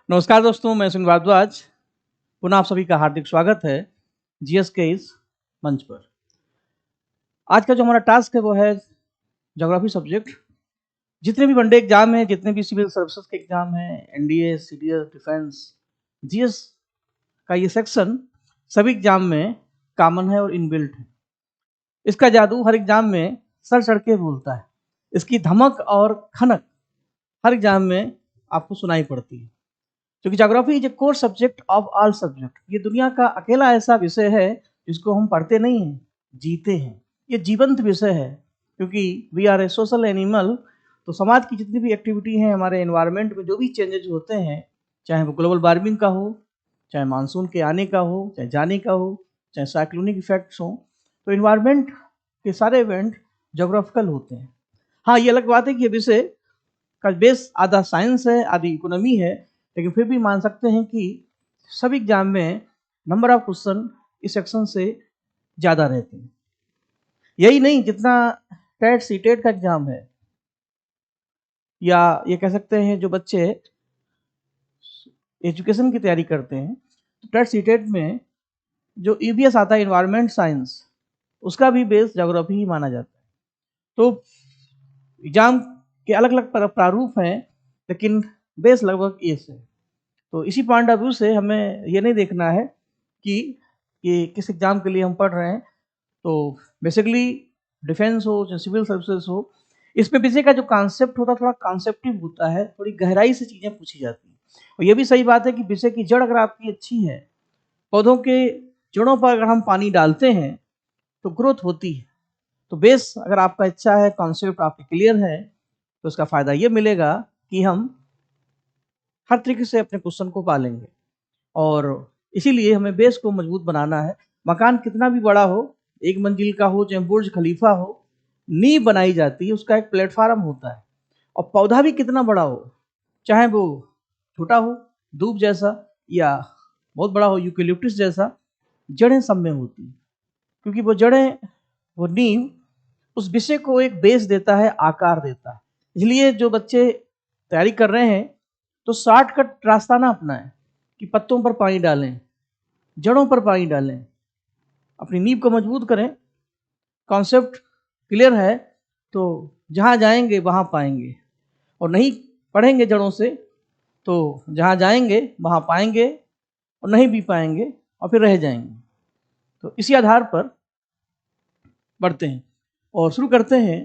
नमस्कार दोस्तों, मैं सुनील भारद्वाज। पुनः आप सभी का हार्दिक स्वागत है जीएस के इस मंच पर। आज का जो हमारा टास्क है वो है ज्योग्राफी सब्जेक्ट। जितने भी वनडे एग्जाम हैं, जितने भी सिविल सर्विसेज के एग्जाम हैं, एनडीए, सीडीएस, डिफेंस, जीएस का ये सेक्शन सभी एग्जाम में कॉमन है और इनबिल्ट है। इसका जादू हर एग्जाम में सर चढ़ के बोलता है। इसकी धमक और खनक हर एग्जाम में आपको सुनाई पड़ती है, क्योंकि geography is a core subject of all subject. ये दुनिया का अकेला ऐसा विषय है जिसको हम पढ़ते नहीं हैं, जीते हैं। ये जीवंत विषय है, क्योंकि we are a social animal. तो समाज की जितनी भी एक्टिविटी हैं, हमारे एनवायरनमेंट में जो भी चेंजेज होते हैं, चाहे वो ग्लोबल वार्मिंग का हो, चाहे मानसून के आने का हो, चाहे जाने का हो, चाहे साइक्लोनिक इफेक्ट्स हो, तो इन्वायरमेंट के सारे इवेंट जोग्राफिकल होते हैं। हाँ, ये अलग बात है कि ये विषय का बेस आधा साइंस है, आधी इकोनॉमी है, लेकिन फिर भी मान सकते हैं कि सभी एग्जाम में नंबर ऑफ क्वेश्चन इस सेक्शन से ज़्यादा रहते हैं। यही नहीं, जितना टेट सीटेट का एग्जाम है, या ये कह सकते हैं जो बच्चे एजुकेशन की तैयारी करते हैं, तो टेट सीटेट में जो ईवीएस आता है, इन्वायरमेंट साइंस, उसका भी बेस ज्योग्राफी ही माना जाता है। तो एग्जाम के अलग अलग प्रारूप हैं, लेकिन बेस लगभग ये है। तो इसी पॉइंट ऑफ व्यू से हमें ये नहीं देखना है कि ये किस एग्जाम के लिए हम पढ़ रहे हैं। तो बेसिकली डिफेंस हो चाहे सिविल सर्विसेज हो, इसमें विषय का जो कॉन्सेप्ट होता है थोड़ा कॉन्सेप्टिव होता है, थोड़ी गहराई से चीज़ें पूछी जाती हैं। और ये भी सही बात है कि विषय की जड़ अगर आपकी अच्छी है, पौधों के जड़ों पर अगर हम पानी डालते हैं तो ग्रोथ होती है। तो बेस अगर आपका अच्छा है, कॉन्सेप्ट आपके क्लियर है, तो उसका फ़ायदा ये मिलेगा कि हम हर तरीके से अपने क्वेश्चन को पालेंगे। और इसीलिए हमें बेस को मजबूत बनाना है। मकान कितना भी बड़ा हो, एक मंजिल का हो चाहे बुर्ज खलीफा हो, नींव बनाई जाती है, उसका एक प्लेटफार्म होता है। और पौधा भी कितना बड़ा हो, चाहे वो छोटा हो दूब जैसा, या बहुत बड़ा हो यूकेलिप्टस जैसा, जड़ें सब में होती हैं। क्योंकि वो जड़ें, वो नींव उस विषय को एक बेस देता है, आकार देता है। इसलिए जो बच्चे तैयारी कर रहे हैं, तो शॉर्टकट रास्ता ना अपनाएं कि पत्तों पर पानी डालें, जड़ों पर पानी डालें। अपनी नींव को मजबूत करें। कॉन्सेप्ट क्लियर है तो जहाँ जाएंगे वहाँ पाएंगे, और नहीं पढ़ेंगे जड़ों से तो जहाँ जाएंगे वहाँ पाएंगे, और नहीं भी पाएंगे और फिर रह जाएंगे। तो इसी आधार पर बढ़ते हैं और शुरू करते हैं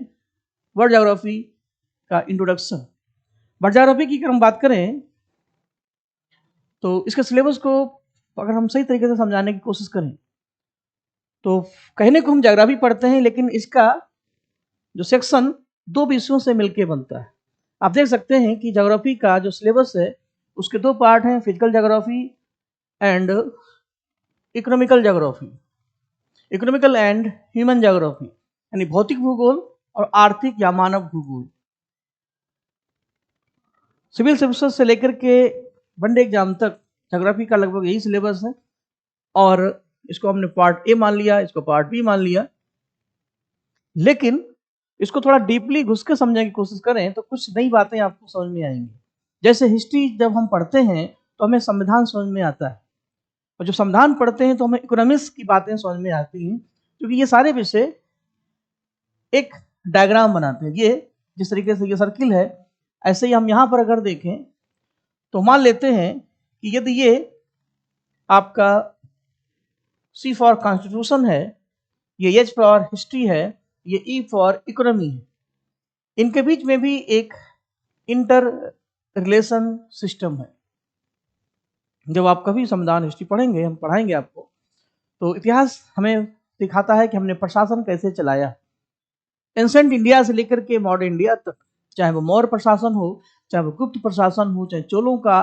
वर्ल्ड ज्योग्राफी का इंट्रोडक्शन। वर्ल्ड ज्योग्राफी की अगर हम बात करें तो इसके सिलेबस को अगर हम सही तरीके से समझाने की कोशिश करें, तो कहने को हम ज्योग्राफी पढ़ते हैं, लेकिन इसका जो सेक्शन दो विषयों से मिलकर बनता है। आप देख सकते हैं कि ज्योग्राफी का जो सिलेबस है उसके दो पार्ट हैं, physical geography and economical geography, economical and human geography, यानी भौतिक भूगोल और आर्थिक या मानव भूगोल। सिविल सर्विसेज से लेकर के वनडे एग्जाम तक ज्योग्राफी का लगभग यही सिलेबस है, और इसको हमने पार्ट ए मान लिया, इसको पार्ट बी मान लिया। लेकिन इसको थोड़ा डीपली घुस के समझने की कोशिश करें तो कुछ नई बातें आपको समझ में आएंगी। जैसे हिस्ट्री जब हम पढ़ते हैं तो हमें संविधान समझ में आता है, और जब संविधान पढ़ते हैं तो हमें इकोनॉमिक्स की बातें समझ में आती हैं, क्योंकि ये सारे विषय एक डायग्राम बनाते हैं। ये जिस तरीके से ये सर्किल है, ऐसे ही हम यहाँ पर अगर देखें तो मान लेते हैं कि यदि ये आपका सी फॉर कॉन्स्टिट्यूशन है, ये एच फॉर हिस्ट्री है, ये ई फॉर इकोनॉमी है, इनके बीच में भी एक इंटर रिलेशन सिस्टम है। जब आप कभी संविधान हिस्ट्री पढ़ेंगे, हम पढ़ाएंगे आपको, तो इतिहास हमें दिखाता है कि हमने प्रशासन कैसे चलाया एंसेंट इंडिया से लेकर के मॉडर्न इंडिया तक। चाहे वो मौर्य प्रशासन हो, चाहे वो गुप्त प्रशासन हो, चाहे चोलों का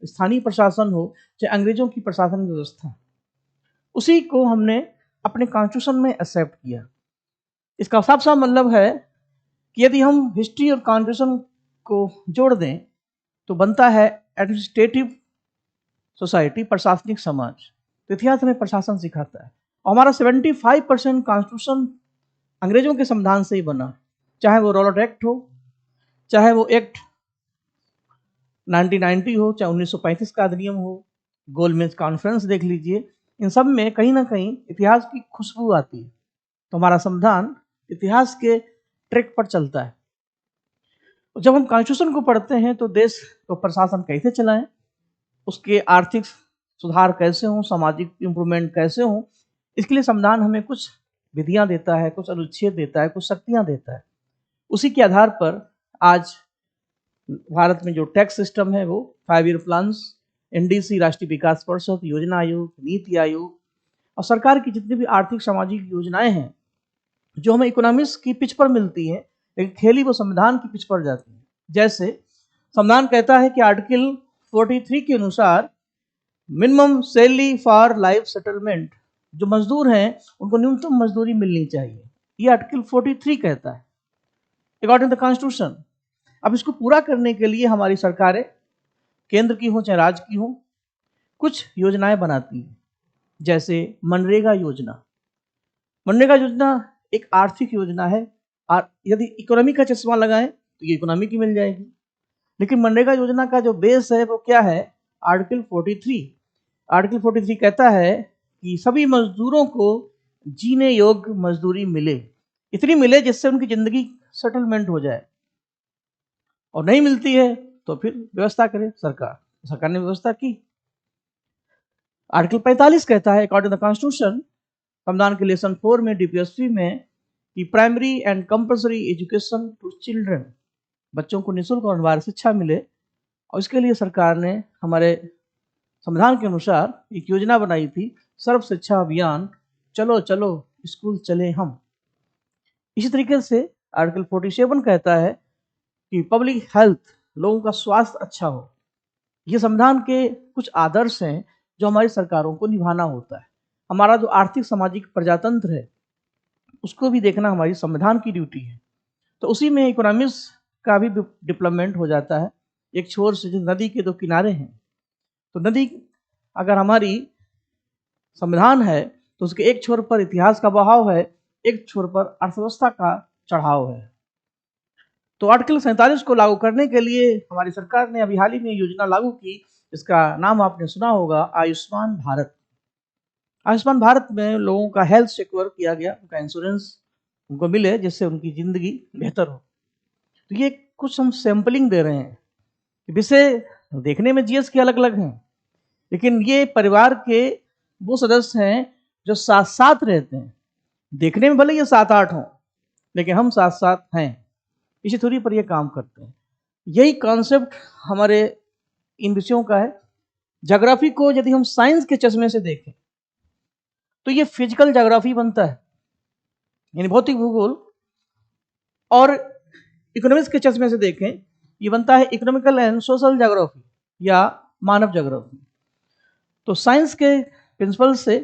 स्थानीय प्रशासन हो, चाहे अंग्रेजों की प्रशासन व्यवस्था, उसी को हमने अपने कॉन्स्टिट्यूशन में एक्सेप्ट किया। इसका साफ साफ मतलब है कि यदि हम हिस्ट्री और कॉन्स्टिट्यूशन को जोड़ दें तो बनता है एडमिनिस्ट्रेटिव सोसाइटी, प्रशासनिक समाज। तो इतिहास हमें प्रशासन सिखाता है, और हमारा 75% कॉन्स्टिट्यूशन अंग्रेजों के संविधान से ही बना, चाहे वो रॉलेट एक्ट हो, चाहे वो एक्ट 1990 हो चाहे 1935 का अधिनियम हो, गोलमेज कॉन्फ्रेंस देख लीजिए, इन सब में कहीं ना कहीं इतिहास की खुशबू आती है। तो हमारा संविधान इतिहास के ट्रैक पर चलता है। तो जब हम कॉन्स्टिट्यूशन को पढ़ते हैं तो देश को प्रशासन कैसे चलाएं, उसके आर्थिक सुधार कैसे हों, सामाजिक इम्प्रूवमेंट कैसे हों, इसके लिए संविधान हमें कुछ विधियां देता है, कुछ अनुच्छेद देता है, कुछ शक्तियां देता है। उसी के आधार पर आज भारत में जो टैक्स सिस्टम है वो 5 ईयर प्लान्स, एनडीसी राष्ट्रीय विकास परिषद, योजना आयोग, नीति आयोग और सरकार की जितनी भी आर्थिक सामाजिक योजनाएं हैं जो हमें इकोनॉमिक्स की पिच पर मिलती है, लेकिन खेली वो संविधान की पिच पर जाती है। जैसे संविधान कहता है कि आर्टिकल 43 के अनुसार minimum salary for life settlement, जो मजदूर हैं उनको न्यूनतम मजदूरी मिलनी चाहिए, ये आर्टिकल 43 कहता है अकॉर्डिंग द कॉन्स्टिट्यूशन। अब इसको पूरा करने के लिए हमारी सरकारें, केंद्र की हो चाहे राज्य की हो, कुछ योजनाएं बनाती हैं। जैसे मनरेगा योजना। मनरेगा योजना एक आर्थिक योजना है, और यदि इकोनॉमी का चश्मा लगाएं तो ये इकोनॉमी की मिल जाएगी। लेकिन मनरेगा योजना का जो बेस है वो क्या है? आर्टिकल 43। आर्टिकल 43 कहता है कि सभी मजदूरों को जीने योग्य मजदूरी मिले, इतनी मिले जिससे उनकी जिंदगी सेटलमेंट हो जाए, और नहीं मिलती है तो फिर व्यवस्था करे सरकार। सरकार ने व्यवस्था की। आर्टिकल 45 कहता है अकॉर्डिंग द कॉन्स्टिट्यूशन, संविधान के लेसन 4 में डीपीएसपी में, कि primary and compulsory education to children, बच्चों को निःशुल्क और अनिवार्य शिक्षा मिले। और इसके लिए सरकार ने हमारे संविधान के अनुसार एक योजना बनाई थी, सर्व शिक्षा अभियान, चलो चलो स्कूल चले हम। इसी तरीके से आर्टिकल 47 कहता है कि पब्लिक हेल्थ, लोगों का स्वास्थ्य अच्छा हो। ये संविधान के कुछ आदर्श हैं जो हमारी सरकारों को निभाना होता है। हमारा जो आर्थिक सामाजिक प्रजातंत्र है उसको भी देखना हमारी संविधान की ड्यूटी है। तो उसी में इकोनॉमिक्स का भी डेवलपमेंट हो जाता है। एक छोर से, जो नदी के दो किनारे हैं, तो नदी अगर हमारी संविधान है तो उसके एक छोर पर इतिहास का बहाव है, एक छोर पर अर्थव्यवस्था का चढ़ाव है। तो आर्टिकल 47 को लागू करने के लिए हमारी सरकार ने अभी हाल ही में योजना लागू की, इसका नाम आपने सुना होगा, आयुष्मान भारत। आयुष्मान भारत में लोगों का हेल्थ सिक्योर किया गया, उनका इंश्योरेंस उनको मिले जिससे उनकी जिंदगी बेहतर हो। तो ये कुछ हम सैंपलिंग दे रहे हैं। विषय देखने में जीएस के अलग अलग हैं, लेकिन ये परिवार के वो सदस्य हैं जो साथ साथ रहते हैं। देखने में भले ये 7-8 हों, लेकिन हम साथ साथ हैं, इसी थ्योरी पर ये काम करते हैं। यही कॉन्सेप्ट हमारे इन विषयों का है। ज्योग्राफी को यदि हम साइंस के चश्मे से देखें तो ये फिजिकल ज्योग्राफी बनता है, यानी भौतिक भूगोल। और इकोनॉमिक्स के चश्मे से देखें, ये बनता है इकोनॉमिकल एंड सोशल ज्योग्राफी या मानव ज्योग्राफी। तो साइंस के प्रिंसिपल से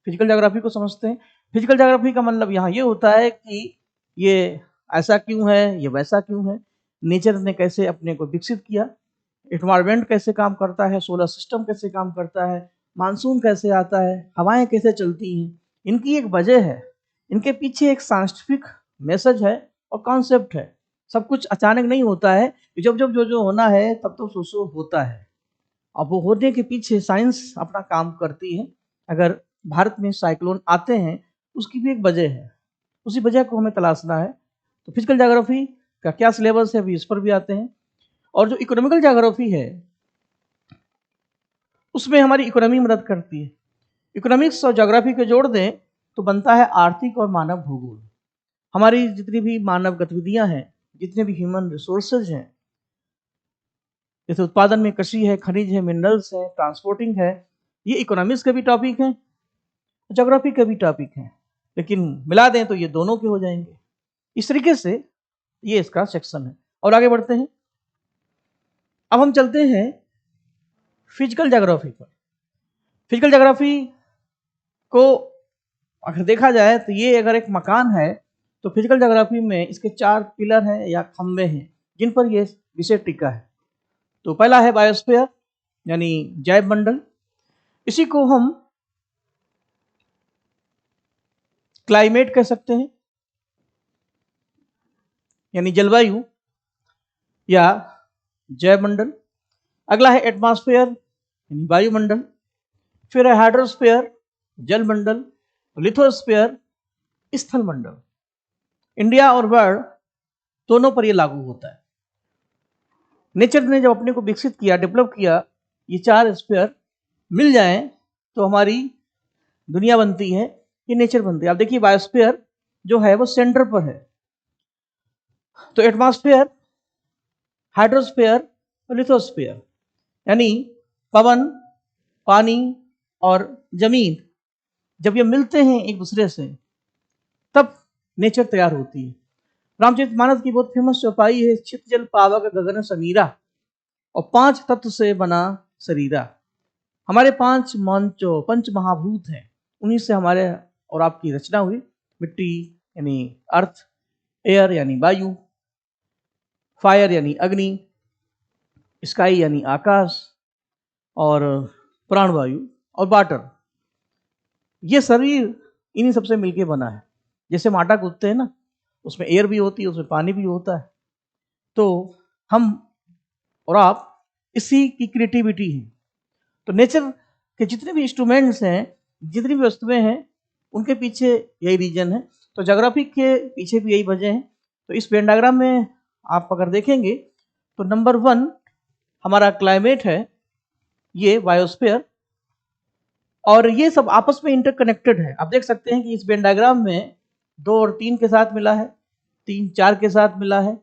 फिजिकल ज्योग्राफी को समझते हैं। फिजिकल ज्योग्राफी का मतलब यहाँ ये होता है कि ये ऐसा क्यों है, ये वैसा क्यों है, नेचर ने कैसे अपने को विकसित किया, एनवायरनमेंट कैसे काम करता है, सोलर सिस्टम कैसे काम करता है, मानसून कैसे आता है, हवाएं कैसे चलती हैं, इनकी एक वजह है, इनके पीछे एक साइंटिफिक मैसेज है और कॉन्सेप्ट है। सब कुछ अचानक नहीं होता है, जब जब जो जो होना है तब तो सो होता है। अब वो होने के पीछे साइंस अपना काम करती है। अगर भारत में साइक्लोन आते हैं उसकी भी एक वजह है, उसी वजह को हमें तलाशना है। तो फिजिकल ज्योग्राफी का क्या सिलेबस है अभी इस पर भी आते हैं। और जो इकोनॉमिकल ज्योग्राफी है उसमें हमारी इकोनॉमी मदद करती है। इकोनॉमिक्स और ज्योग्राफी को जोड़ दें तो बनता है आर्थिक और मानव भूगोल। हमारी जितनी भी मानव गतिविधियां हैं, जितने भी ह्यूमन रिसोर्सेज हैं, जैसे उत्पादन में कृषि है, खनिज है, मिनरल्स है, ट्रांसपोर्टिंग है, ये इकोनॉमिक्स के भी टॉपिक हैं, ज्योग्राफी के भी टॉपिक हैं, लेकिन मिला दें तो ये दोनों के हो जाएंगे। इस तरीके से ये इसका सेक्शन है। और आगे बढ़ते हैं। अब हम चलते हैं फिजिकल ज्योग्राफी पर। फिजिकल ज्योग्राफी को अगर देखा जाए तो ये अगर एक मकान है तो फिजिकल ज्योग्राफी में इसके 4 पिलर हैं या खंबे हैं जिन पर ये विषय टिका है। तो पहला है बायोस्फीयर यानी जैव मंडल। इसी को हम क्लाइमेट कह सकते हैं यानी जलवायु या जैव मंडल। अगला है एटमॉस्फेयर यानी वायुमंडल, फिर है हाइड्रोस्फीयर जल मंडल, लिथोस्फीयर स्थल मंडल। इंडिया और वर्ल्ड दोनों पर ये लागू होता है। नेचर ने जब अपने को विकसित किया, डेवलप किया, ये 4 स्फीयर मिल जाए तो हमारी दुनिया बनती है, ये नेचर बनती है। आप देखिए बायोस्फीयर जो है वो सेंटर पर है, तो एटमॉस्फेयर, हाइड्रोस्फीयर और लिथोस्फीयर यानी पवन, पानी और जमीन जब ये मिलते हैं एक दूसरे से तब नेचर तैयार होती है। रामचरितमानस की बहुत फेमस चौपाई है, चित जल पावक गगन समीरा और 5 तत्व से बना शरीरा। हमारे 5 पंच महाभूत हैं, उन्हीं से हमारे और आपकी रचना हुई। मिट्टी यानी अर्थ, एयर यानी वायु, फायर यानी अग्नि, स्काई यानी आकाश और प्राणवायु और वाटर। ये शरीर इन्हीं सबसे मिलके बना है। जैसे माटा कूदते हैं ना, उसमें एयर भी होती है, उसमें पानी भी होता है। तो हम और आप इसी की क्रिएटिविटी है। तो नेचर के जितने भी इंस्ट्रूमेंट्स हैं, जितनी भी वस्तुएं हैं, उनके पीछे यही रीजन है। तो ज्योग्राफी के पीछे भी यही वजह है। तो इस वेन डायग्राम में आप अगर देखेंगे तो नंबर 1 हमारा क्लाइमेट है, ये बायोस्फीयर, और ये सब आपस में इंटरकनेक्टेड है। आप देख सकते हैं कि इस वेन डायग्राम में 2 और 3 के साथ मिला है, 3 4 के साथ मिला है,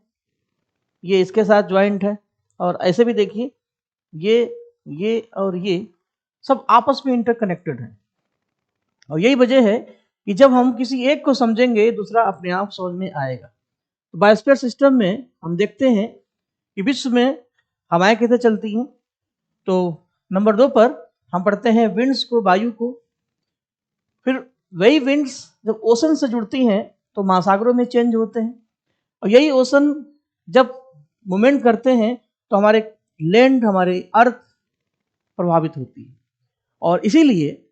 ये इसके साथ ज्वाइंट है, और ऐसे भी देखिए ये और ये सब आपस में इंटरकनेक्टेड है। और यही वजह है कि जब हम किसी एक को समझेंगे दूसरा अपने आप समझ में आएगा। तो बायोस्फीयर सिस्टम में हम देखते हैं कि विश्व में हवाएं कैसे चलती हैं। तो नंबर 2 पर हम पढ़ते हैं विंड्स को, वायु को। फिर वही विंड्स जब ओशन से जुड़ती हैं तो महासागरों में चेंज होते हैं, और यही ओशन जब मूवमेंट करते हैं तो हमारे लैंड, हमारे अर्थ प्रभावित होती है। और इसीलिए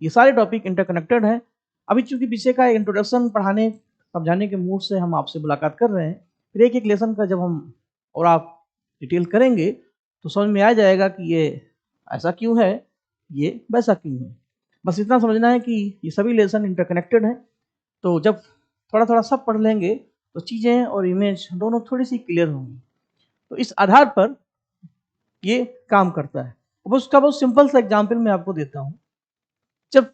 ये सारे टॉपिक इंटरकनेक्टेड हैं। अभी चूंकि विषय का इंट्रोडक्शन पढ़ाने समझाने के मूड से हम आपसे मुलाकात कर रहे हैं, फिर एक एक लेसन का जब हम और आप डिटेल करेंगे तो समझ में आ जाएगा कि ये ऐसा क्यों है, ये वैसा क्यों है। बस इतना समझना है कि ये सभी लेसन इंटरकनेक्टेड हैं। तो जब थोड़ा थोड़ा सब पढ़ लेंगे तो चीज़ें और इमेज दोनों थोड़ी सी क्लियर होंगी। तो इस आधार पर ये काम करता है। अब उसका बहुत सिंपल सा एग्जाम्पल मैं आपको देता हूँ। जब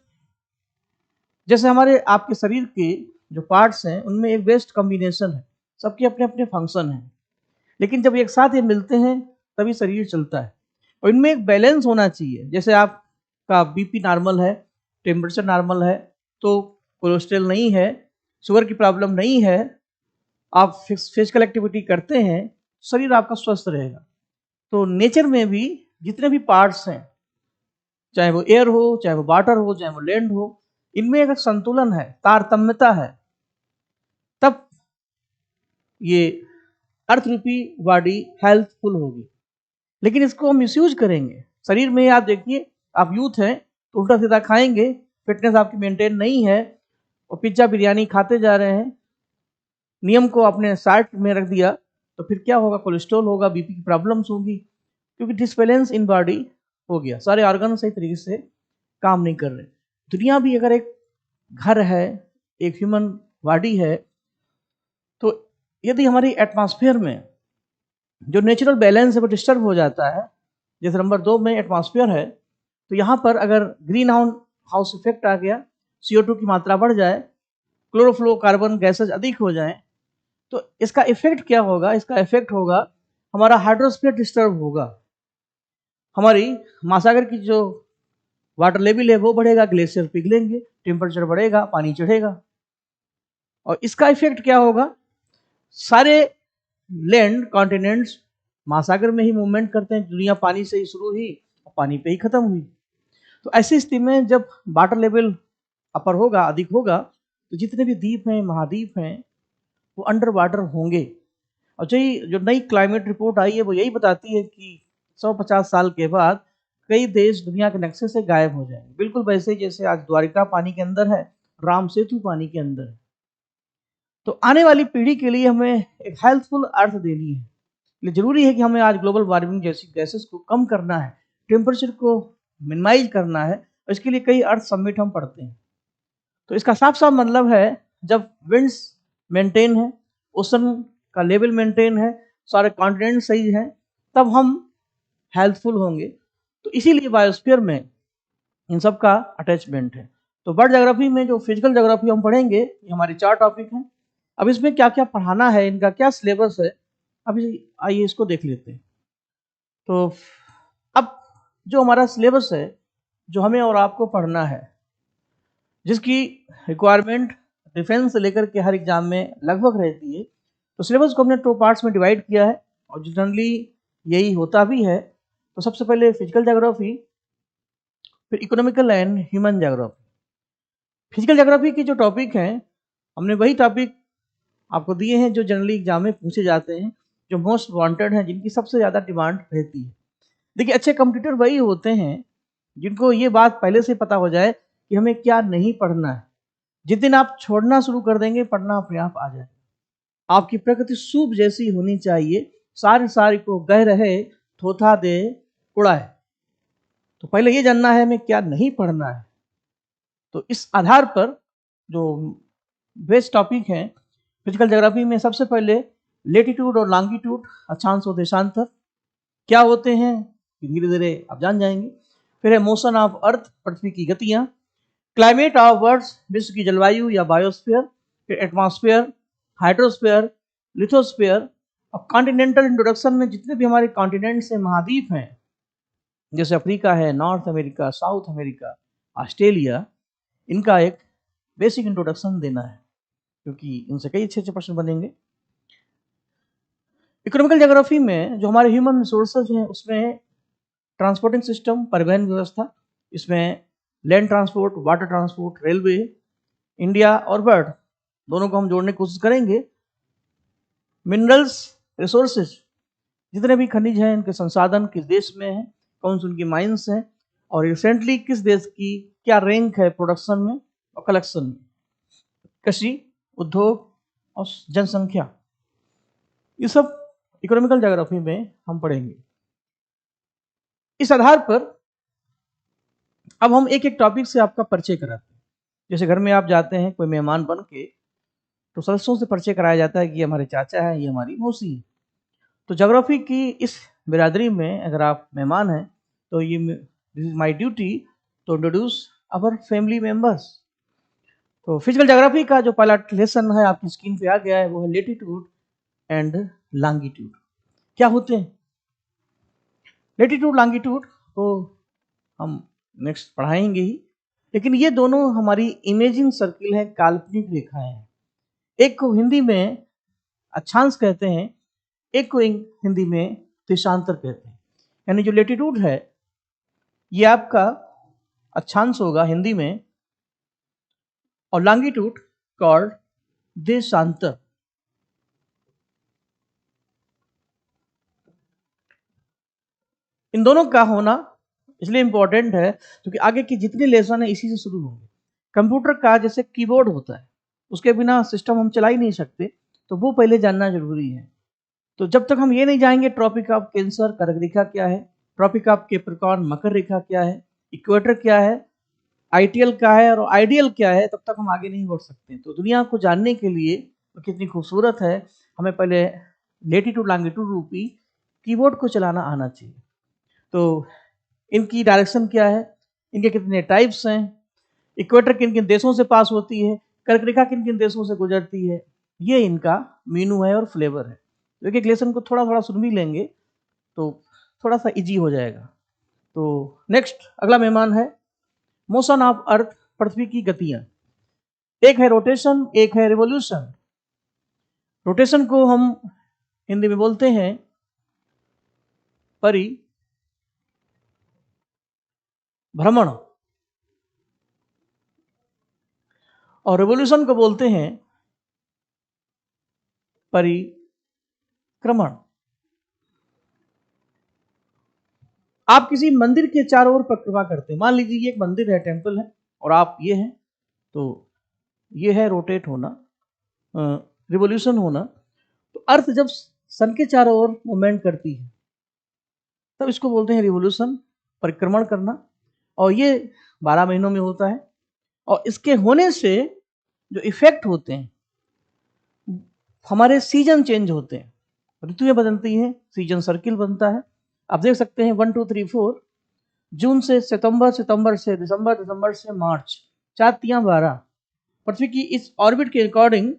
जैसे हमारे आपके शरीर के जो पार्ट्स हैं उनमें एक बेस्ट कॉम्बिनेशन है, सबके अपने अपने फंक्शन हैं, लेकिन जब एक साथ ये मिलते हैं तभी शरीर चलता है। और इनमें एक बैलेंस होना चाहिए। जैसे आपका बीपी नॉर्मल है, टेम्परेचर नॉर्मल है, तो कोलेस्ट्रॉल नहीं है, शुगर की प्रॉब्लम नहीं है, आप फिजिकल एक्टिविटी करते हैं, शरीर आपका स्वस्थ रहेगा। तो नेचर में भी जितने भी पार्ट्स हैं, चाहे वो एयर हो, चाहे वो वाटर हो, चाहे वो लैंड हो, इनमें एक संतुलन है, तारतम्यता है, तब ये अर्थ रूपी बॉडी हेल्थफुल होगी। लेकिन इसको हम मिसयूज करेंगे। शरीर में आप देखिए, आप यूथ हैं तो उल्टा सीधा खाएंगे, फिटनेस आपकी मेंटेन नहीं है और पिज्जा बिरयानी खाते जा रहे हैं, नियम को आपने साइड में रख दिया, तो फिर क्या होगा? कोलेस्ट्रॉल होगा, बीपी की प्रॉब्लम्स होगी, क्योंकि डिसबैलेंस इन बॉडी हो गया, सारे ऑर्गन सही तरीके से काम नहीं कर रहे। दुनिया भी अगर एक घर है, एक ह्यूमन बॉडी है, तो यदि हमारी एटमॉस्फेयर में जो नेचुरल बैलेंस है वो डिस्टर्ब हो जाता है, जैसे नंबर 2 में एटमॉस्फेयर है, तो यहाँ पर अगर ग्रीन हाउस इफेक्ट आ गया, CO2 की मात्रा बढ़ जाए, क्लोरोफ्लोरोकार्बन गैसेज अधिक हो जाए, तो इसका इफेक्ट क्या होगा? इसका इफेक्ट होगा हमारा हाइड्रोस्फीयर डिस्टर्ब होगा, हमारी महासागर की जो वाटर लेवल है वो बढ़ेगा, ग्लेशियर पिघलेंगे, टेम्परेचर बढ़ेगा, पानी चढ़ेगा। और इसका इफेक्ट क्या होगा? सारे लैंड कॉन्टिनेंट्स महासागर में ही मूवमेंट करते हैं। दुनिया पानी से ही शुरू हुई और पानी पे ही खत्म हुई। तो ऐसी स्थिति में जब वाटर लेवल अपर होगा, अधिक होगा, तो जितने भी द्वीप हैं, महाद्वीप हैं, वो अंडर वाटर होंगे। और जो नई क्लाइमेट रिपोर्ट आई है वो यही बताती है कि 150 साल के बाद कई देश दुनिया के नक्शे से गायब हो जाएंगे, बिल्कुल वैसे जैसे आज द्वारिका पानी के अंदर है, राम सेतु पानी के अंदर है। तो आने वाली पीढ़ी के लिए हमें एक हेल्थफुल अर्थ देनी है, इसलिए जरूरी है कि हमें आज ग्लोबल वार्मिंग जैसी गैसेस को कम करना है, टेम्परेचर को मिनिमाइज करना है, और इसके लिए कई अर्थ समिट हम पढ़ते हैं। तो इसका साफ साफ मतलब है, जब विंड्स मेंटेन है, ओशन का लेवल मेंटेन है, सारे कॉन्टिनेंट सही हैं, तब हम हेल्थफुल होंगे। तो इसीलिए बायोस्फीयर में इन सब का अटैचमेंट है। तो बर्ड ज्योग्राफी में जो फिजिकल ज्योग्राफी हम पढ़ेंगे, ये हमारी 4 टॉपिक हैं। अब इसमें क्या क्या पढ़ाना है, इनका क्या सिलेबस है, अभी आइए इसको देख लेते हैं। तो अब जो हमारा सिलेबस है, जो हमें और आपको पढ़ना है, जिसकी रिक्वायरमेंट डिफेंस से लेकर के हर एग्जाम में लगभग रहती है, तो सिलेबस को हमने 2 पार्ट्स में डिवाइड किया है, और जनरली यही होता भी है। तो सबसे पहले फिजिकल ज्योग्राफी, फिर economical and human geography. Physical geography के जो टॉपिक हैं, हमने वही टॉपिक आपको दिए हैं जो जनरली एग्जाम में पूछे जाते हैं, जो मोस्ट वांटेड हैं, जिनकी सबसे ज़्यादा डिमांड रहती है। देखिए, अच्छे कंप्यूटर वही होते हैं जिनको ये बात पहले से पता हो जाए कि हमें क्या नहीं पढ़ना है। जिस दिन आप छोड़ना शुरू कर देंगे, पढ़ना अपने आप आ जाए। आपकी प्रकृति सूप जैसी होनी चाहिए, सारी सारी को गह रहे, थोथा दे उड़ाए। तो पहले ये जानना है हमें क्या नहीं पढ़ना है। तो इस आधार पर जो बेस्ट टॉपिक हैं फिजिकल ज्योग्राफी में, सबसे पहले लेटीट्यूड और लॉन्गिट्यूड, अक्षांश और देशांतर क्या होते हैं, धीरे धीरे आप जान जाएंगे। फिर है मोशन ऑफ अर्थ, पृथ्वी की गतियां। क्लाइमेट ऑफ अर्थ, विश्व की जलवायु या बायोस्फीयर। फिर एटमॉस्फेयर, हाइड्रोस्फीयर, लिथोस्फीयर। अब कॉन्टिनेंटल इंट्रोडक्शन में जितने भी हमारे कॉन्टिनेंट्स हैं, महाद्वीप हैं, जैसे अफ्रीका है, north America, south America, Australia, इनका एक बेसिक इंट्रोडक्शन देना है, क्योंकि इनसे कई अच्छे अच्छे प्रश्न बनेंगे। इकोनॉमिकल ज्योग्राफी में जो हमारे ह्यूमन रिसोर्सेज हैं, उसमें ट्रांसपोर्टिंग सिस्टम, परिवहन व्यवस्था, इसमें land transport, water transport, railway, India और वर्ल्ड दोनों को हम जोड़ने की कोशिश करेंगे। मिनरल्स, रिसोर्सेज, जितने भी खनिज हैं, इनके संसाधन किस देश में हैं, कौन सी उनकी माइंस हैं, और रिसेंटली किस देश की क्या रैंक है प्रोडक्शन में और कलेक्शन में। कृषि, उद्योग और जनसंख्या, ये सब इकोनॉमिकल ज्योग्राफी में हम पढ़ेंगे। इस आधार पर अब हम एक एक टॉपिक से आपका परिचय कराते हैं। जैसे घर में आप जाते हैं कोई मेहमान बन के, तो सदस्यों से परिचय कराया जाता है कि ये हमारे चाचा है, ये हमारी मौसी है। तो ज्योग्राफी की इस बिरादरी में अगर आप मेहमान हैं, तो ये this is my duty to introduce our family members. तो फिजिकल ज्योग्राफी का जो पहला लेसन है आपकी स्क्रीन पे आ गया है, वो है लेटीट्यूड एंड लॉन्गिट्यूड। क्या होते हैं लेटीट्यूड, लॉन्गिट्यूड, तो हम नेक्स्ट पढ़ाएंगे ही, लेकिन ये दोनों हमारी इमेजिंग सर्किल है, काल्पनिक रेखाएं हैं। एक को हिंदी में अक्षांश कहते हैं, एक को हिंदी में देशांतर कहते हैं। यानी जो लेटीट्यूड है, ये आपका अक्षांश होगा हिंदी में, और लॉन्गिट्यूड कॉल्ड देशांतर। इन दोनों का होना इसलिए इंपॉर्टेंट है क्योंकि आगे की जितनी लेसन है इसी से शुरू होंगे। कंप्यूटर का जैसे कीबोर्ड होता है, उसके बिना सिस्टम हम चला ही नहीं सकते, तो वो पहले जानना जरूरी है। तो जब तक हम ये नहीं जाएंगे ट्रॉपिक ऑफ कैंसर कर्क रेखा क्या है, ट्रॉपिक ऑफ कैप्रिकॉर्न मकर रेखा क्या है, इक्वेटर क्या है, आईटीएल क्या है और आइडियल क्या है, तब तक हम आगे नहीं बढ़ सकते। तो दुनिया को जानने के लिए तो कितनी खूबसूरत है, हमें पहले लेटीट्यूड लॉन्गिट्यूड रूपी कीबोर्ड को चलाना आना चाहिए। तो इनकी डायरेक्शन क्या है, इनके कितने टाइप्स हैं, इक्वेटर किन किन देशों से पास होती है, कर्क रेखा किन किन देशों से गुजरती है, ये इनका मीनू है और फ्लेवर है। तो एक एक लेसन को थोड़ा थोड़ा सुन भी लेंगे तो थोड़ा सा इजी हो जाएगा। तो नेक्स्ट अगला मेहमान है मोशन ऑफ अर्थ, पृथ्वी की गतियां। एक है रोटेशन, एक है रिवोल्यूशन। रोटेशन को हम हिंदी में बोलते हैं परिभ्रमण, और रिवोल्यूशन को बोलते हैं परिक्रमण। आप किसी मंदिर के चारों ओर परिक्रमा करते हैं, मान लीजिए ये एक मंदिर है, टेंपल है, और आप ये हैं, तो ये है रोटेट होना, रिवोल्यूशन होना। तो अर्थ जब सन के चारों ओर मूवमेंट करती है तब इसको बोलते हैं रिवोल्यूशन, परिक्रमण करना। और ये 12 महीनों में होता है। और इसके होने से जो इफेक्ट होते हैं, हमारे सीजन चेंज होते हैं, ऋतुएं बदलती हैं, सीजन सर्किल बनता है। आप देख सकते हैं 1 2 3 4 जून से सितंबर, सितंबर से दिसंबर, दिसंबर से मार्च, 4 3 12। पृथ्वी की इस ऑर्बिट के अकॉर्डिंग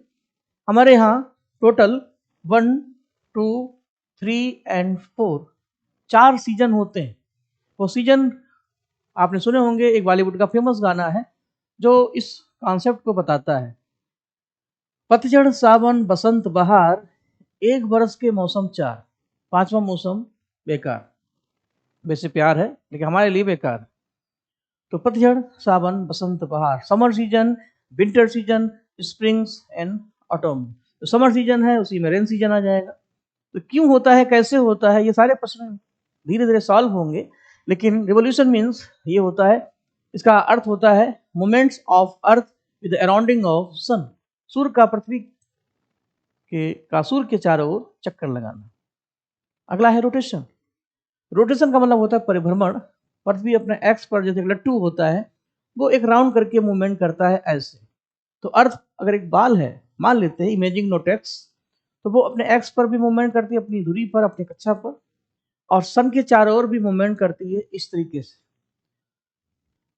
हमारे यहाँ टोटल 1 2 3 एंड 4 4 सीजन होते हैं। वो सीजन आपने सुने होंगे, एक बॉलीवुड का फेमस गाना है जो इस कॉन्सेप्ट को बताता है। पतझड़, सावन, बसंत, बहार, एक बरस के मौसम 4, पांचवा मौसम बेकार। वैसे प्यार है लेकिन हमारे लिए बेकार है। तो पतझड़, सावन, बसंत, बहार, summer season, winter season, springs and autumn. तो समर सीजन है, उसी में रेन सीजन आ जाएगा। तो क्यों होता है, कैसे होता है, ये सारे प्रश्न धीरे धीरे सॉल्व होंगे। लेकिन रिवोल्यूशन मीन्स ये होता है, इसका अर्थ होता है moments of earth with arounding of sun. सूर्य का पृथ्वी का सूर्य के चारों ओर चक्कर लगाना। अगला है रोटेशन। रोटेशन का मतलब होता है परिभ्रमण। पृथ्वी अपने एक्स पर जैसे लट्टू होता है, वो एक राउंड करके मूवमेंट करता है ऐसे। तो अर्थ अगर एक बाल है, मान लेते हैं, इमेजिंग नो टेक्स, तो वो अपने एक्स पर भी मूवमेंट करती है, अपनी धुरी पर, अपनी कक्षा पर, और सन के चारों ओर भी मूवमेंट करती है इस तरीके से।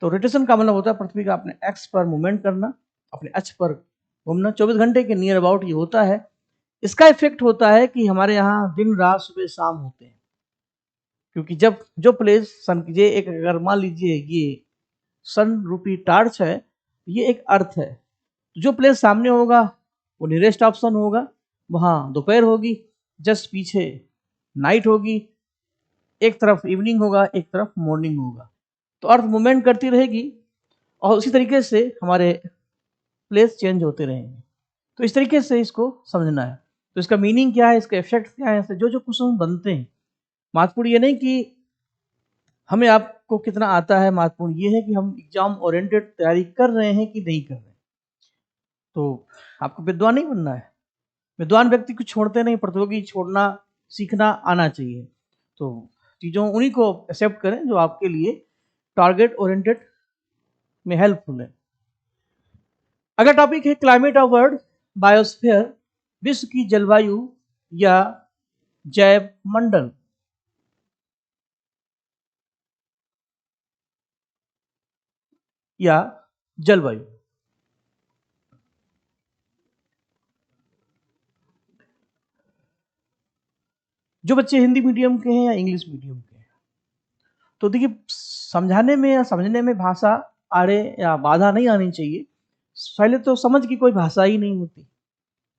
तो रोटेशन का मतलब होता है पृथ्वी का अपने एक्स पर मूवमेंट करना, अपने अक्ष पर घूमना। 24 घंटे के नियर अबाउट ये होता है। इसका इफेक्ट होता है कि हमारे यहाँ दिन रात सुबह शाम होते हैं, क्योंकि जब जो प्लेस सन की, एक अगर मान लीजिए ये सन रूपी टार्च है, ये एक अर्थ है, जो प्लेस सामने होगा वो नियरेस्ट ऑप्शन होगा, वहाँ दोपहर होगी, जस्ट पीछे नाइट होगी, एक तरफ इवनिंग होगा, एक तरफ मॉर्निंग होगा। तो अर्थ मूवमेंट करती रहेगी और उसी तरीके से हमारे प्लेस चेंज होते रहेंगे। तो इस तरीके से इसको समझना है। तो इसका मीनिंग क्या है, इसका इफेक्ट क्या है, जो जो क्वेश्चन बनते हैं, महत्वपूर्ण ये नहीं कि हमें आपको कितना आता है, महत्वपूर्ण ये है कि हम एग्जाम ओरिएंटेड तैयारी कर रहे हैं कि नहीं कर रहे हैं। तो आपको विद्वान नहीं बनना है, विद्वान व्यक्ति को छोड़ते नहीं, प्रतियोगी छोड़ना सीखना आना चाहिए। तो चीज़ों उन्हीं को एक्सेप्ट करें जो आपके लिए टारगेट ओरिएंटेड में हेल्पफुल है। अगला टॉपिक है क्लाइमेट ऑफ अर्थ, बायोस्फीयर, विश्व की जलवायु या जैव मंडल। या जलवायु। जो बच्चे हिंदी मीडियम के हैं या इंग्लिश मीडियम के हैं, तो देखिए समझाने में या समझने में भाषा आड़े या बाधा नहीं आनी चाहिए। पहले तो समझ की कोई भाषा ही नहीं होती।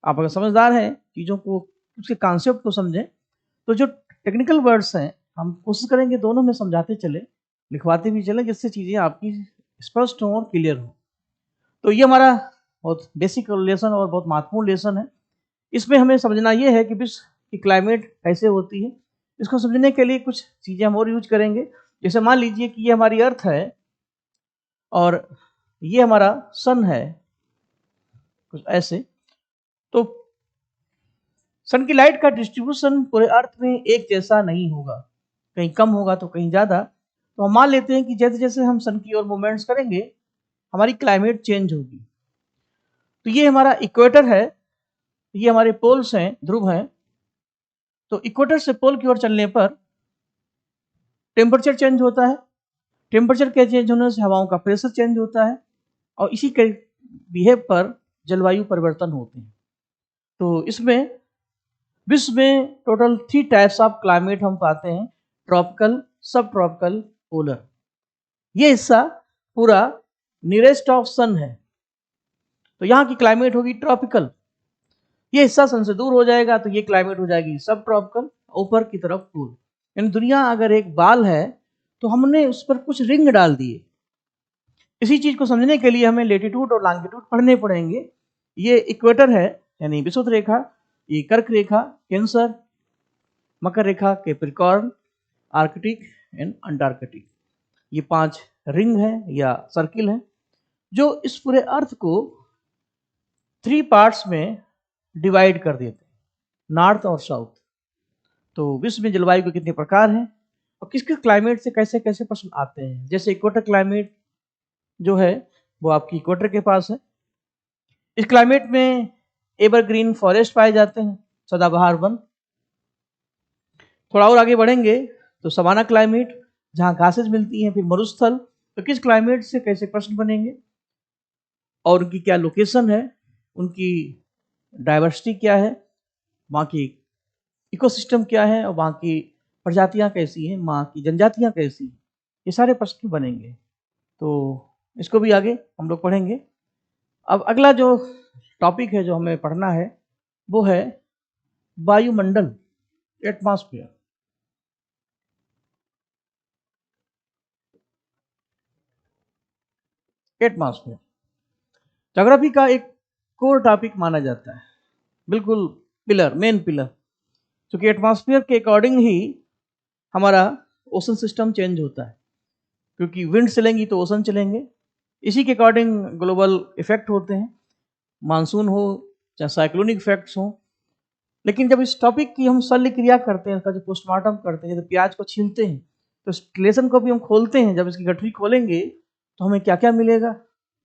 आप अगर समझदार हैं, चीज़ों को, उसके कॉन्सेप्ट को समझें, तो जो टेक्निकल वर्ड्स हैं हम कोशिश करेंगे दोनों में समझाते चले, लिखवाते भी चले, जिससे चीज़ें आपकी स्पष्ट हों और क्लियर हों। तो ये हमारा बहुत बेसिक लेसन और बहुत महत्वपूर्ण लेसन है। इसमें हमें समझना ये है कि विश्व की क्लाइमेट कैसे होती है। इसको समझने के लिए कुछ चीज़ें हम और यूज करेंगे। जैसे मान लीजिए कि ये हमारी अर्थ है और ये हमारा सन है, कुछ ऐसे। तो सन की लाइट का डिस्ट्रीब्यूशन पूरे अर्थ में एक जैसा नहीं होगा, कहीं कम होगा तो कहीं ज़्यादा। तो हम मान लेते हैं कि जैसे जैसे हम सन की ओर मूवमेंट्स करेंगे हमारी क्लाइमेट चेंज होगी। तो ये हमारा इक्वेटर है, ये हमारे पोल्स हैं, ध्रुव हैं। तो इक्वेटर से पोल की ओर चलने पर टेम्परेचर चेंज होता है। टेम्परेचर के चेंज होने से हवाओं का प्रेशर चेंज होता है और इसी के बिहेव पर जलवायु परिवर्तन होते हैं। तो इसमें विश्व में टोटल 3 टाइप्स ऑफ क्लाइमेट हम पाते हैं, ट्रॉपिकल, सब ट्रॉपिकल, पोलर। ये हिस्सा पूरा नियरेस्ट ऑफ सन है, तो यहाँ की क्लाइमेट होगी ट्रॉपिकल। ये हिस्सा सन से दूर हो जाएगा तो ये क्लाइमेट हो जाएगी सब ट्रॉपिकल, ऊपर की तरफ कूल। यानी दुनिया अगर एक बाल है तो हमने उस पर कुछ रिंग डाल दिए। इसी चीज को समझने के लिए हमें लेटीट्यूड और लॉन्गिट्यूड पढ़ने पड़ेंगे। ये इक्वेटर है यानी विषुवत रेखा, ये कर्क रेखा, कैंसर, मकर रेखा, कैप्रिकॉर्न, आर्कटिक एंड अंटार्कटिक। ये 5 रिंग है या सर्किल है जो इस पूरे अर्थ को 3 पार्ट्स में डिवाइड कर देते हैं, नॉर्थ और साउथ। तो विश्व में जलवायु के कितने प्रकार हैं और किस किस क्लाइमेट से कैसे कैसे प्रश्न आते हैं। जैसे इक्वेटर क्लाइमेट जो है वो आपकी इक्वेटर के पास है। इस क्लाइमेट में एवरग्रीन फॉरेस्ट पाए जाते हैं, सदाबहार वन। थोड़ा और आगे बढ़ेंगे तो सवाना क्लाइमेट, जहाँ घासेज मिलती हैं। फिर मरुस्थल, तो किस क्लाइमेट से कैसे प्रश्न बनेंगे और उनकी क्या लोकेशन है, उनकी डाइवर्सिटी क्या है, वहाँ की इकोसिस्टम क्या है और वहाँ की प्रजातियाँ कैसी हैं, वहाँ की जनजातियाँ कैसी हैं, ये सारे प्रश्न बनेंगे। तो इसको भी आगे हम लोग पढ़ेंगे। अब अगला जो टॉपिक है जो हमें पढ़ना है वो है वायुमंडल, एटमॉस्फेयर। एटमॉस्फेयर ज्योग्राफी का एक कोर टॉपिक माना जाता है, बिल्कुल पिलर, मेन पिलर, क्योंकि एटमॉस्फेयर के अकॉर्डिंग ही हमारा ओशन सिस्टम चेंज होता है। क्योंकि विंड चलेंगी तो ओशन चलेंगे, इसी के अकॉर्डिंग ग्लोबल इफेक्ट होते हैं, मानसून हो चाहे साइक्लोनिक इफेक्ट्स हो। लेकिन जब इस टॉपिक की हम शल्य क्रिया करते हैं, इसका जो पोस्टमार्टम करते हैं, जब प्याज को छीलते हैं तो इस रिलेशन को भी हम खोलते हैं। जब इसकी गठरी खोलेंगे तो हमें क्या क्या मिलेगा,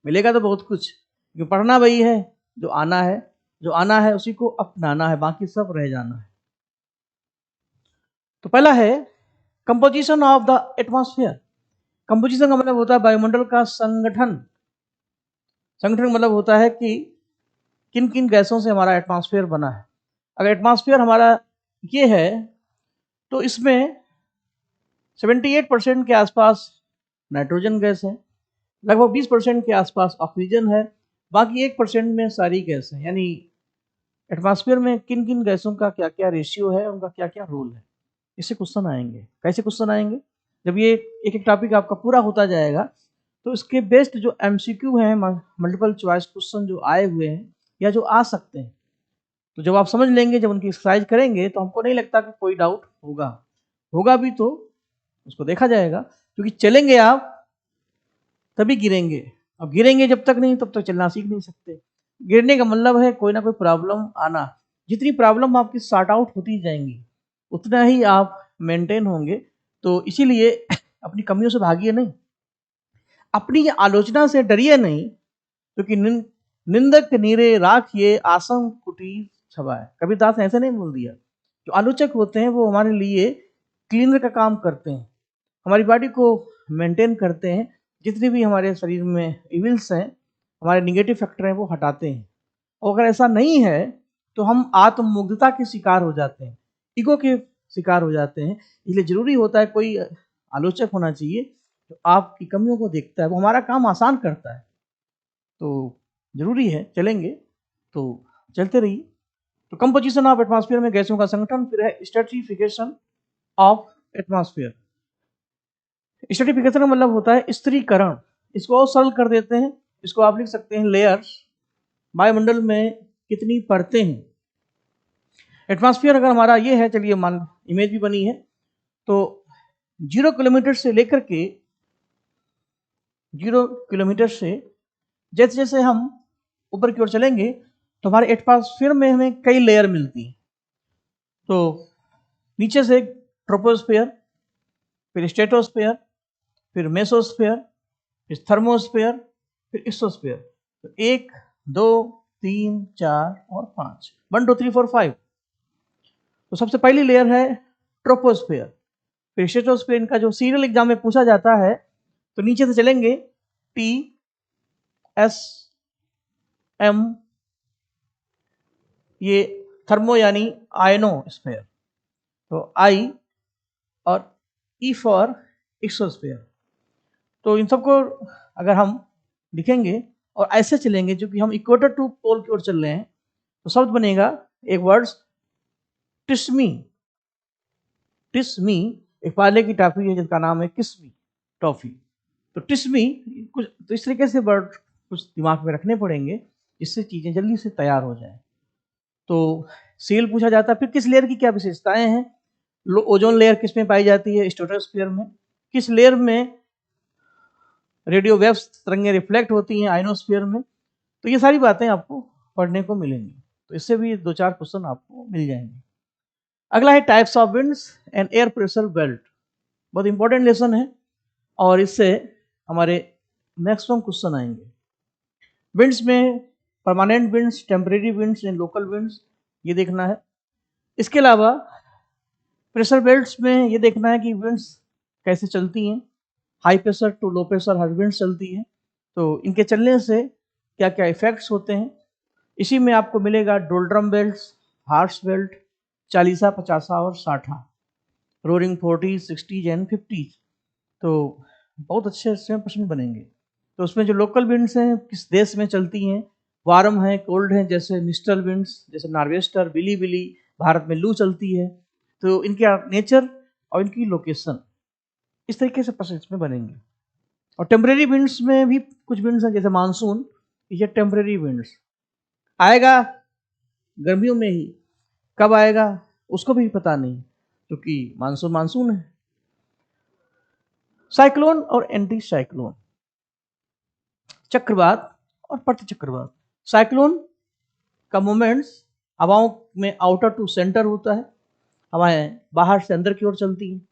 मिलेगा तो बहुत कुछ, क्योंकि पढ़ना वही है जो आना है, जो आना है उसी को अपनाना है, बाकी सब रह जाना है। तो पहला है composition of the atmosphere. Composition का मतलब होता है वायुमंडल का संगठन। संगठन मतलब होता है कि किन किन गैसों से हमारा एटमॉस्फेयर बना है। अगर एटमॉस्फेयर हमारा ये है तो इसमें 78% के आसपास नाइट्रोजन गैस है, लगभग 20% के आसपास ऑक्सीजन है, बाकी 1% में सारी गैस है। यानी एटमॉस्फेयर में किन किन गैसों का क्या क्या रेशियो है, उनका क्या क्या रोल है, इससे क्वेश्चन आएंगे। कैसे क्वेश्चन आएंगे, जब ये एक एक टॉपिक आपका पूरा होता जाएगा तो इसके बेस्ड जो एमसीक्यू हैं, मल्टीपल चॉइस क्वेश्चन जो आए हुए हैं या जो आ सकते हैं, तो जब आप समझ लेंगे, जब उनकी एक्सरसाइज करेंगे तो हमको नहीं लगता कि कोई डाउट होगा। होगा भी तो उसको देखा जाएगा, क्योंकि चलेंगे आप तभी गिरेंगे। अब गिरेंगे जब तक नहीं तब तक चलना सीख नहीं सकते। गिरने का मतलब है कोई ना कोई प्रॉब्लम आना। जितनी प्रॉब्लम आपकी सॉर्ट आउट होती जाएंगी उतना ही आप मेंटेन होंगे। तो इसीलिए अपनी कमियों से भागिए नहीं, अपनी आलोचना से डरिए नहीं, क्योंकि निंदक नीरे राखिए आसम कुटीर छवाए। कबीरदास ने ऐसे नहीं बोल दिया। जो आलोचक होते हैं वो हमारे लिए क्लीनर का काम करते हैं, हमारी बॉडी को मेंटेन करते हैं, जितने भी हमारे शरीर में इविल्स हैं, हमारे निगेटिव फैक्टर हैं, वो हटाते हैं। और अगर ऐसा नहीं है तो हम आत्ममुग्धता के शिकार हो जाते हैं, ईगो के शिकार हो जाते हैं। इसलिए जरूरी होता है कोई आलोचक होना चाहिए जो आपकी कमियों को देखता है, वो हमारा काम आसान करता है। तो जरूरी है, चलेंगे तो चलते रहिए। तो कंपोजिशन ऑफ एटमॉस्फेयर में गैसों का संगठन, फिर है स्ट्रेटिफिकेशन ऑफ एटमॉस्फेयर। स्ट्रेटिफिकेशन का मतलब होता है स्त्रीकरण। इसको और सरल कर देते हैं, इसको आप लिख सकते हैं लेयर्स। वायुमंडल में कितनी परतें हैं। एटमॉस्फेयर अगर हमारा ये है, चलिए मान इमेज भी बनी है, तो 0 किलोमीटर से लेकर के 0 किलोमीटर से जैसे जैसे हम ऊपर की ओर चलेंगे तो हमारे एटमॉस्फेयर में हमें कई लेयर मिलती हैं। तो नीचे से ट्रोपोस्फेयर, फिर स्ट्रेटोस्फेयर, फिर मेसोस्फेयर, फिर थर्मोस्फेयर, फिर एक्सोस्फेयर। तो 1 2 3 4 और 5, 1 2 3 4 5। तो सबसे पहली लेयर है ट्रोपोस्फेयर, फिर स्ट्रेटोस्फेयर। इनका जो सीरियल एग्जाम में पूछा जाता है, तो नीचे से चलेंगे टी एस एम, ये थर्मो यानी आयनोस्फेयर, तो आई, और ई फॉर एक्सोस्फेयर। तो इन सबको अगर हम लिखेंगे और ऐसे चलेंगे, जो कि हम इक्वेटर टू पोल की ओर चल रहे हैं, तो शब्द बनेगा एक वर्ड टिस्मी। टिस्मी एक पार्ले की टॉफी है जिसका नाम है किस्मी टॉफी। तो टिस्मी कुछ तो इस तरीके से वर्ड कुछ दिमाग में रखने पड़ेंगे जिससे चीजें जल्दी से तैयार हो जाएं। तो सेल पूछा जाता है, फिर किस लेयर की क्या विशेषताएं हैं। ओजोन लेयर किस में पाई जाती है, स्ट्रेटोस्फीयर में। किस लेयर में रेडियो वेव्स तरंगें रिफ्लेक्ट होती हैं, आयनोस्फीयर में। तो ये सारी बातें आपको पढ़ने को मिलेंगी, तो इससे भी 2-4 क्वेश्चन आपको मिल जाएंगे। अगला है types of winds and air pressure belt. बहुत इंपॉर्टेंट लेसन है और इससे हमारे मैक्सिमम क्वेश्चन आएंगे। विंड्स में permanent winds, temporary winds and local winds, ये देखना है। इसके अलावा प्रेशर बेल्ट्स में ये देखना है कि विंड्स कैसे चलती हैं, high pressure to low pressure हर विंड्स चलती हैं, तो इनके चलने से क्या क्या इफेक्ट्स होते हैं। इसी में आपको मिलेगा डोल्ड्रम बेल्ट्स, हार्स बेल्ट, 40, 50 और 60, रोरिंग 40, 60 एंड 50। तो बहुत अच्छे अच्छे प्रश्न बनेंगे। तो उसमें जो लोकल विंड्स हैं किस देश में चलती हैं, वार्म है, कोल्ड है, जैसे मिस्टल विंड्स, जैसे नॉर्वेस्टर, बिली बिली, भारत में लू चलती है। तो इनके नेचर और इनकी लोकेशन, इस तरीके से प्रश्न इसमें बनेंगे। और टेम्परेरी विंड्स में भी कुछ विंड्स हैं, जैसे मानसून, ये टेम्परेरी विंड्स आएगा गर्मियों में ही, कब आएगा उसको भी पता नहीं, क्योंकि मानसून मानसून है। साइक्लोन और एंटी साइक्लोन, चक्रवात और प्रति चक्रवात। साइक्लोन का मोमेंट्स हवाओं में आउटर टू सेंटर होता है, हवाएं बाहर से अंदर की ओर चलती हैं।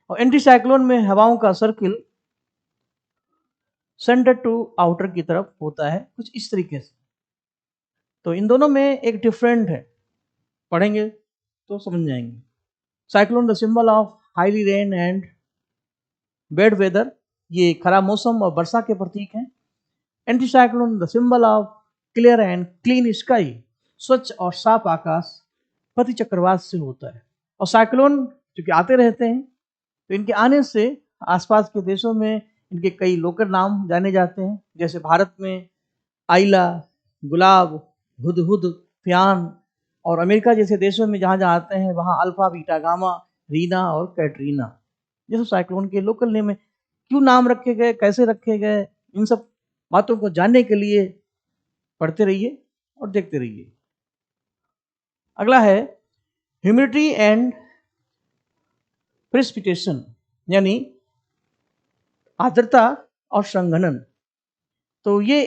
और एंटी साइक्लोन में हवाओं का सर्किल सेंटर टू आउटर की तरफ होता है, कुछ इस तरीके से। तो इन दोनों में एक डिफरेंट है, पढ़ेंगे तो समझ जाएंगे। Cyclone the symbol of highly rain and bad weather, ये खराब मौसम और वर्षा के प्रतीक हैं। Anti cyclone the symbol of clear and clean sky, स्वच्छ और साफ आकाश प्रति चक्रवात से होता है। और साइक्लोन चूंकि आते रहते हैं, तो इनके आने से आसपास के देशों में इनके कई लोकल नाम जाने जाते हैं, जैसे भारत में आइला, गुलाब, हुदहुद, फ्यान, और अमेरिका जैसे देशों में जहाँ जहाँ आते हैं वहाँ अल्फा, बीटा, गामा, रीना और कैटरीना, ये सब साइक्लोन के लोकल नेम है। क्यों नाम रखे गए, कैसे रखे गए, इन सब बातों को जानने के लिए पढ़ते रहिए और देखते रहिए। अगला है ह्यूमिडिटी एंड प्रेसिपिटेशन, यानी आर्द्रता और संघनन। तो ये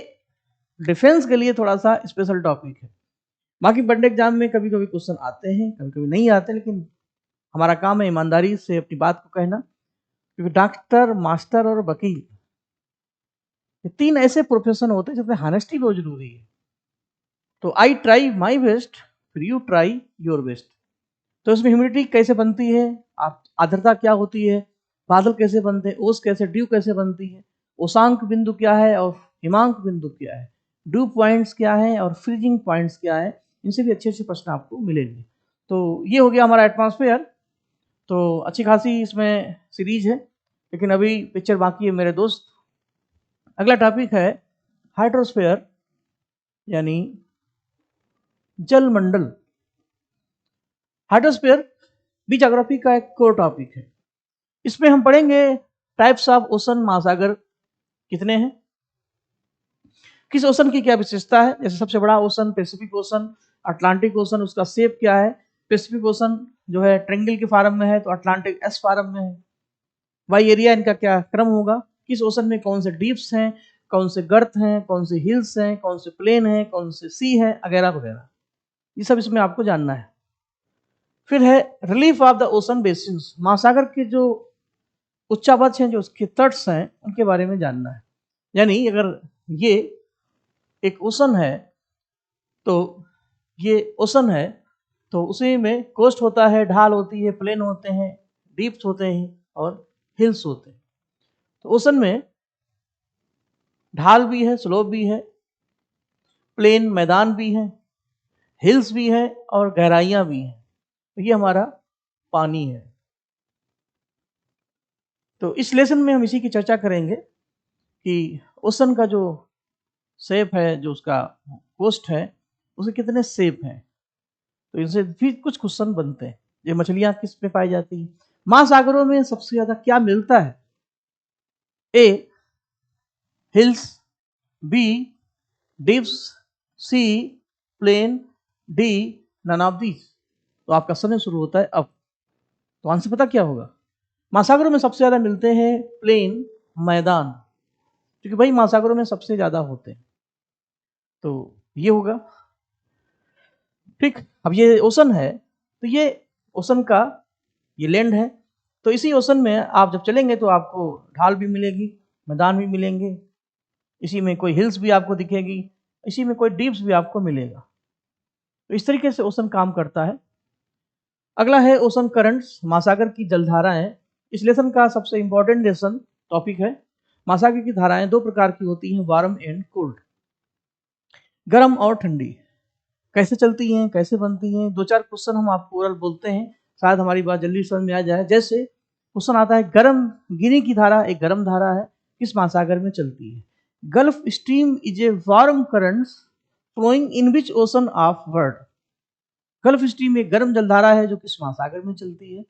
डिफेंस के लिए थोड़ा सा स्पेशल टॉपिक है। बाकी बड़े एग्जाम में कभी कभी क्वेश्चन आते हैं, कभी कभी नहीं आते, लेकिन हमारा काम है ईमानदारी से अपनी बात को कहना, क्योंकि डॉक्टर, मास्टर और वकील, ये तीन ऐसे प्रोफेशन होते हैं जिसमें हानेस्टी बहुत जरूरी है। तो आई ट्राई माई बेस्ट, फिर यू ट्राई योर बेस्ट। तो इसमें ह्यूमिडिटी कैसे बनती है, आप आर्द्रता क्या होती है, बादल कैसे बनते हैं, ओस कैसे, ड्यू कैसे बनती है, ओसांक बिंदु क्या है और हिमांक बिंदु क्या है, ड्यू पॉइंट्स क्या है और फ्रीजिंग पॉइंट्स क्या है, इनसे भी अच्छे अच्छे प्रश्न आपको मिलेंगे। तो ये हो गया हमारा एटमॉस्फेयर। तो अच्छी खासी इसमें सीरीज है, लेकिन अभी पिक्चर बाकी है मेरे दोस्त। अगला टॉपिक है हाइड्रोस्फीयर, यानी जलमंडल। हाइड्रोस्फीयर भी ज्योग्राफी का एक कोर टॉपिक है। इसमें हम पढ़ेंगे टाइप्स ऑफ ओशन, महासागर कितने हैं, किस ओशन की क्या विशेषता है। जैसे सबसे बड़ा ocean Pacific ocean, Atlantic ocean, उसका शेप क्या है। पैसिफिक ओशन जो है ट्रायंगल के फॉर्म में है, तो अटलांटिक एस फॉर्म में है। वाई एरिया इनका क्या क्रम होगा, किस ओशन में कौन से डीप्स हैं, कौन से गर्त हैं, कौन से हिल्स हैं, कौन से प्लेन हैं, कौन से सी हैं, वगैरह वगैरह, ये सब इसमें आपको जानना है। फिर है relief of the ocean basins, महासागर के जो उच्चावच हैं, जो उसके तट्स हैं, उनके बारे में जानना है। यानी अगर ये एक ओशन है, तो ये ओशन है, तो उसी में कोस्ट होता है, ढाल होती है, प्लेन होते हैं, डीप्स होते हैं और हिल्स होते हैं। तो ओशन में ढाल भी है, स्लोप भी है, प्लेन मैदान भी है, हिल्स भी है और गहराइयां भी हैं। तो ये हमारा पानी है। तो इस लेसन में हम इसी की चर्चा करेंगे कि ओशन का जो शेप है, जो उसका कोस्ट है, उसके कितने शेप हैं। तो इनसे भी कुछ क्वेश्चन बनते हैं। ये मछलियां किस पे पाई जाती हैं, महासागरों में सबसे ज्यादा क्या मिलता है। A hills, B dips, C plain, D none of these. तो आपका समय शुरू होता है अब। तो आंसर पता क्या होगा, महासागरों में सबसे ज्यादा मिलते हैं प्लेन, मैदान, क्योंकि भाई महासागरों में सबसे ज्यादा होते हैं। तो ये होगा। ठीक, अब ये ओशन है, तो ये ओशन का ये लैंड है। तो इसी ओशन में आप जब चलेंगे तो आपको ढाल भी मिलेगी, मैदान भी मिलेंगे, इसी में कोई हिल्स भी आपको दिखेगी, इसी में कोई डीप्स भी आपको मिलेगा। तो इस तरीके से ओशन काम करता है। अगला है ओशन करंट्स, महासागर की जलधाराएं। इस लेसन का सबसे इंपॉर्टेंट लेसन टॉपिक है। महासागर की धाराएं दो प्रकार की होती हैं, वार्म एंड कोल्ड, गर्म और ठंडी। कैसे चलती हैं, कैसे बनती हैं, दो चार क्वेश्चन हम आपको ओरल बोलते हैं, शायद हमारी बात जल्दी समझ में आ जाए। जैसे क्वेश्चन आता है, गर्म गिनी की धारा एक गर्म धारा है, किस महासागर में चलती है? Gulf stream is a warm current flowing in which ocean of world. Gulf stream एक गर्म जलधारा है जो किस महासागर में चलती है?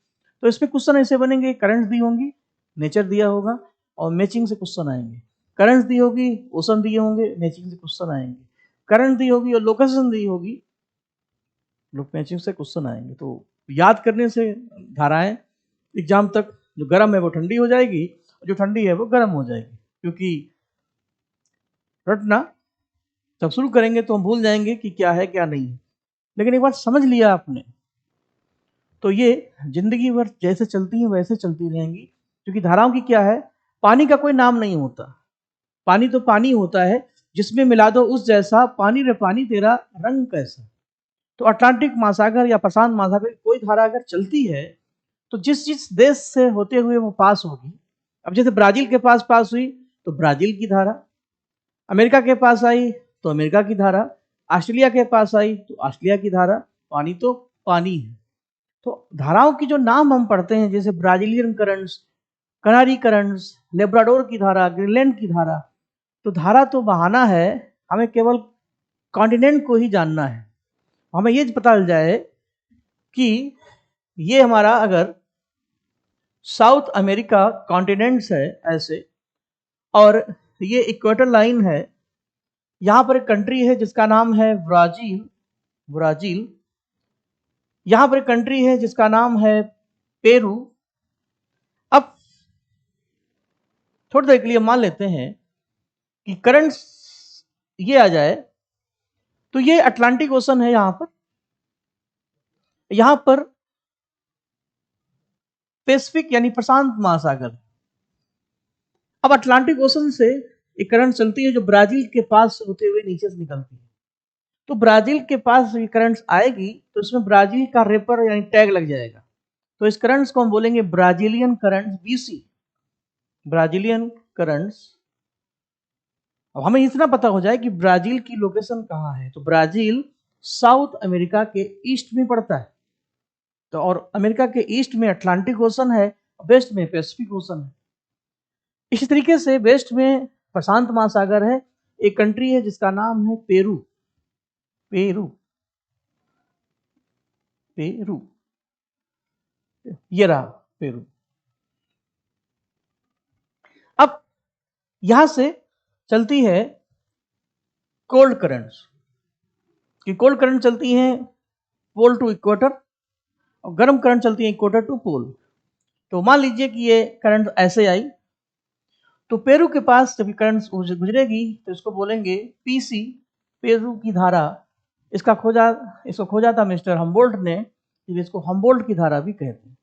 तो इसमें क्वेश्चन ऐसे बनेंगे, करंट दी होंगी, नेचर दिया होगा और मैचिंग से क्वेश्चन आएंगे। करंट दी होगी, ओशन दिए होंगे, मैचिंग से क्वेश्चन आएंगे। करंट दी होगी और लोकेशन दी होगी, लोग मैचिंग से क्वेश्चन आएंगे। तो याद करने से धाराएं एग्जाम तक, जो गर्म है वो ठंडी हो जाएगी, जो ठंडी है वो गर्म हो जाएगी। क्योंकि रटना जब शुरू करेंगे तो हम भूल जाएंगे कि क्या है क्या नहीं है, लेकिन एक बार समझ लिया आपने तो ये जिंदगी भर जैसे चलती हैं वैसे चलती रहेंगी। क्योंकि धाराओं की क्या है, पानी का कोई नाम नहीं होता, पानी तो पानी होता है, जिसमें मिला दो उस जैसा, पानी रे पानी तेरा रंग कैसा। तो अटलांटिक महासागर या प्रशांत महासागर की कोई धारा अगर चलती है तो जिस जिस देश से होते हुए वो पास होगी, अब जैसे ब्राजील के पास हुई तो ब्राजील की धारा, अमेरिका के पास आई तो अमेरिका की धारा, ऑस्ट्रेलिया के पास आई तो ऑस्ट्रेलिया की धारा, पानी तो पानी है। तो धाराओं की जो नाम हम पढ़ते हैं, जैसे ब्राजीलियन करंट्स, कनारी करंट्स, लेब्राडोर की धारा, ग्रीनलैंड की धारा, तो धारा तो बहाना है, हमें केवल कॉन्टिनेंट को ही जानना है। हमें ये पता चल जाए कि ये हमारा अगर साउथ अमेरिका कॉन्टिनेंट्स है ऐसे, और ये इक्वेटर लाइन है, यहाँ पर एक कंट्री है जिसका नाम है ब्राजील, ब्राजील, यहाँ पर एक कंट्री है जिसका नाम है पेरू। अब थोड़ी देर के लिए मान लेते हैं कि करंट ये आ जाए, तो ये अटलांटिक ओशन है, यहां पर पैसिफिक यानी प्रशांत महासागर। अब अटलांटिक ओशन से एक करंट चलती है जो ब्राजील के पास होते हुए नीचे से निकलती है। तो ब्राजील के पास ये करंट आएगी तो इसमें ब्राजील का रेपर यानी टैग लग जाएगा। तो इस करंट्स को हम बोलेंगे Brazilian currents, BC, Brazilian currents. अब हमें इतना पता हो जाए कि ब्राजील की लोकेशन कहाँ है, तो ब्राजील साउथ अमेरिका के ईस्ट में पड़ता है। तो और अमेरिका के ईस्ट में अटलांटिक ओशन है, वेस्ट में पैसिफिक ओशन है। इसी तरीके से वेस्ट में प्रशांत महासागर है, एक कंट्री है जिसका नाम है पेरू, पेरू, पेरू, ये रहा पेरू। अब यहां से चलती है कोल्ड करंट्स, कि कोल्ड करंट चलती हैं पोल टू इक्वेटर और गर्म करंट चलती है इक्वेटर टू पोल। तो मान लीजिए कि ये करंट ऐसे आई, तो पेरू के पास जब करंट गुजरेगी तो इसको बोलेंगे पीसी, पेरू की धारा। इसको खोजा था मिस्टर हम्बोल्ट ने, इसको हम्बोल्ट की धारा भी कहते हैं।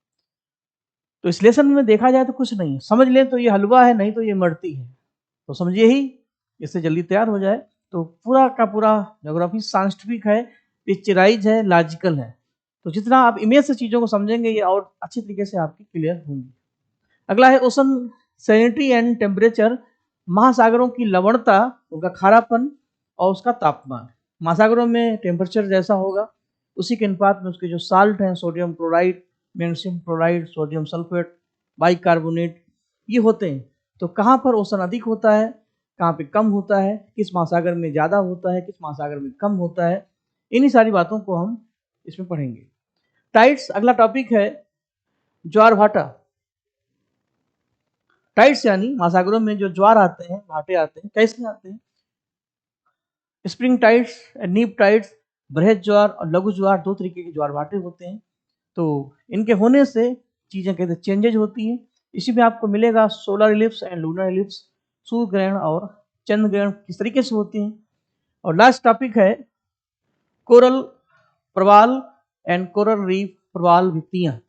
तो इस लेसन में देखा जाए तो कुछ नहीं है, समझ लें तो ये हलवा है, नहीं तो ये मरती है, तो समझिए ही, इससे जल्दी तैयार हो जाए। तो पूरा का पूरा ज्योग्राफी साइंटिफिक है, पिक्चराइज है, लॉजिकल है। तो जितना आप इमेज से चीज़ों को समझेंगे ये और अच्छी तरीके से आपकी क्लियर होंगी। अगला है ओशन सैलिनिटी एंड टेम्परेचर, महासागरों की लवणता, उनका खारापन और उसका तापमान। महासागरों में टेम्परेचर जैसा होगा उसी के अनुपात में उसके जो साल्ट हैं, sodium chloride, magnesium chloride, sodium sulphate, bicarbonate, ये होते हैं। तो कहाँ पर ओशन अधिक होता है, कहाँ पे कम होता है, किस महासागर में ज़्यादा होता है, किस महासागर में कम होता है, इन्हीं सारी बातों को हम इसमें पढ़ेंगे। टाइड्स अगला टॉपिक है, ज्वार भाटा। टाइड्स यानी महासागरों में जो ज्वार आते हैं, भाटे आते हैं, कैसे आते हैं? स्प्रिंग टाइड्स, नीप टाइड्स, बृहद ज्वार और लघु ज्वार, दो तरीके के ज्वार भाटे होते हैं। तो इनके होने से चीज़ें कहते हैं चेंजेज होती हैं। इसी में आपको मिलेगा solar eclipse and lunar eclipse, सूर्य ग्रहण और चंद्र ग्रहण किस तरीके से होते हैं। और लास्ट टॉपिक है कोरल प्रवाल एंड कोरल रीफ प्रवाल भित्तियाँ।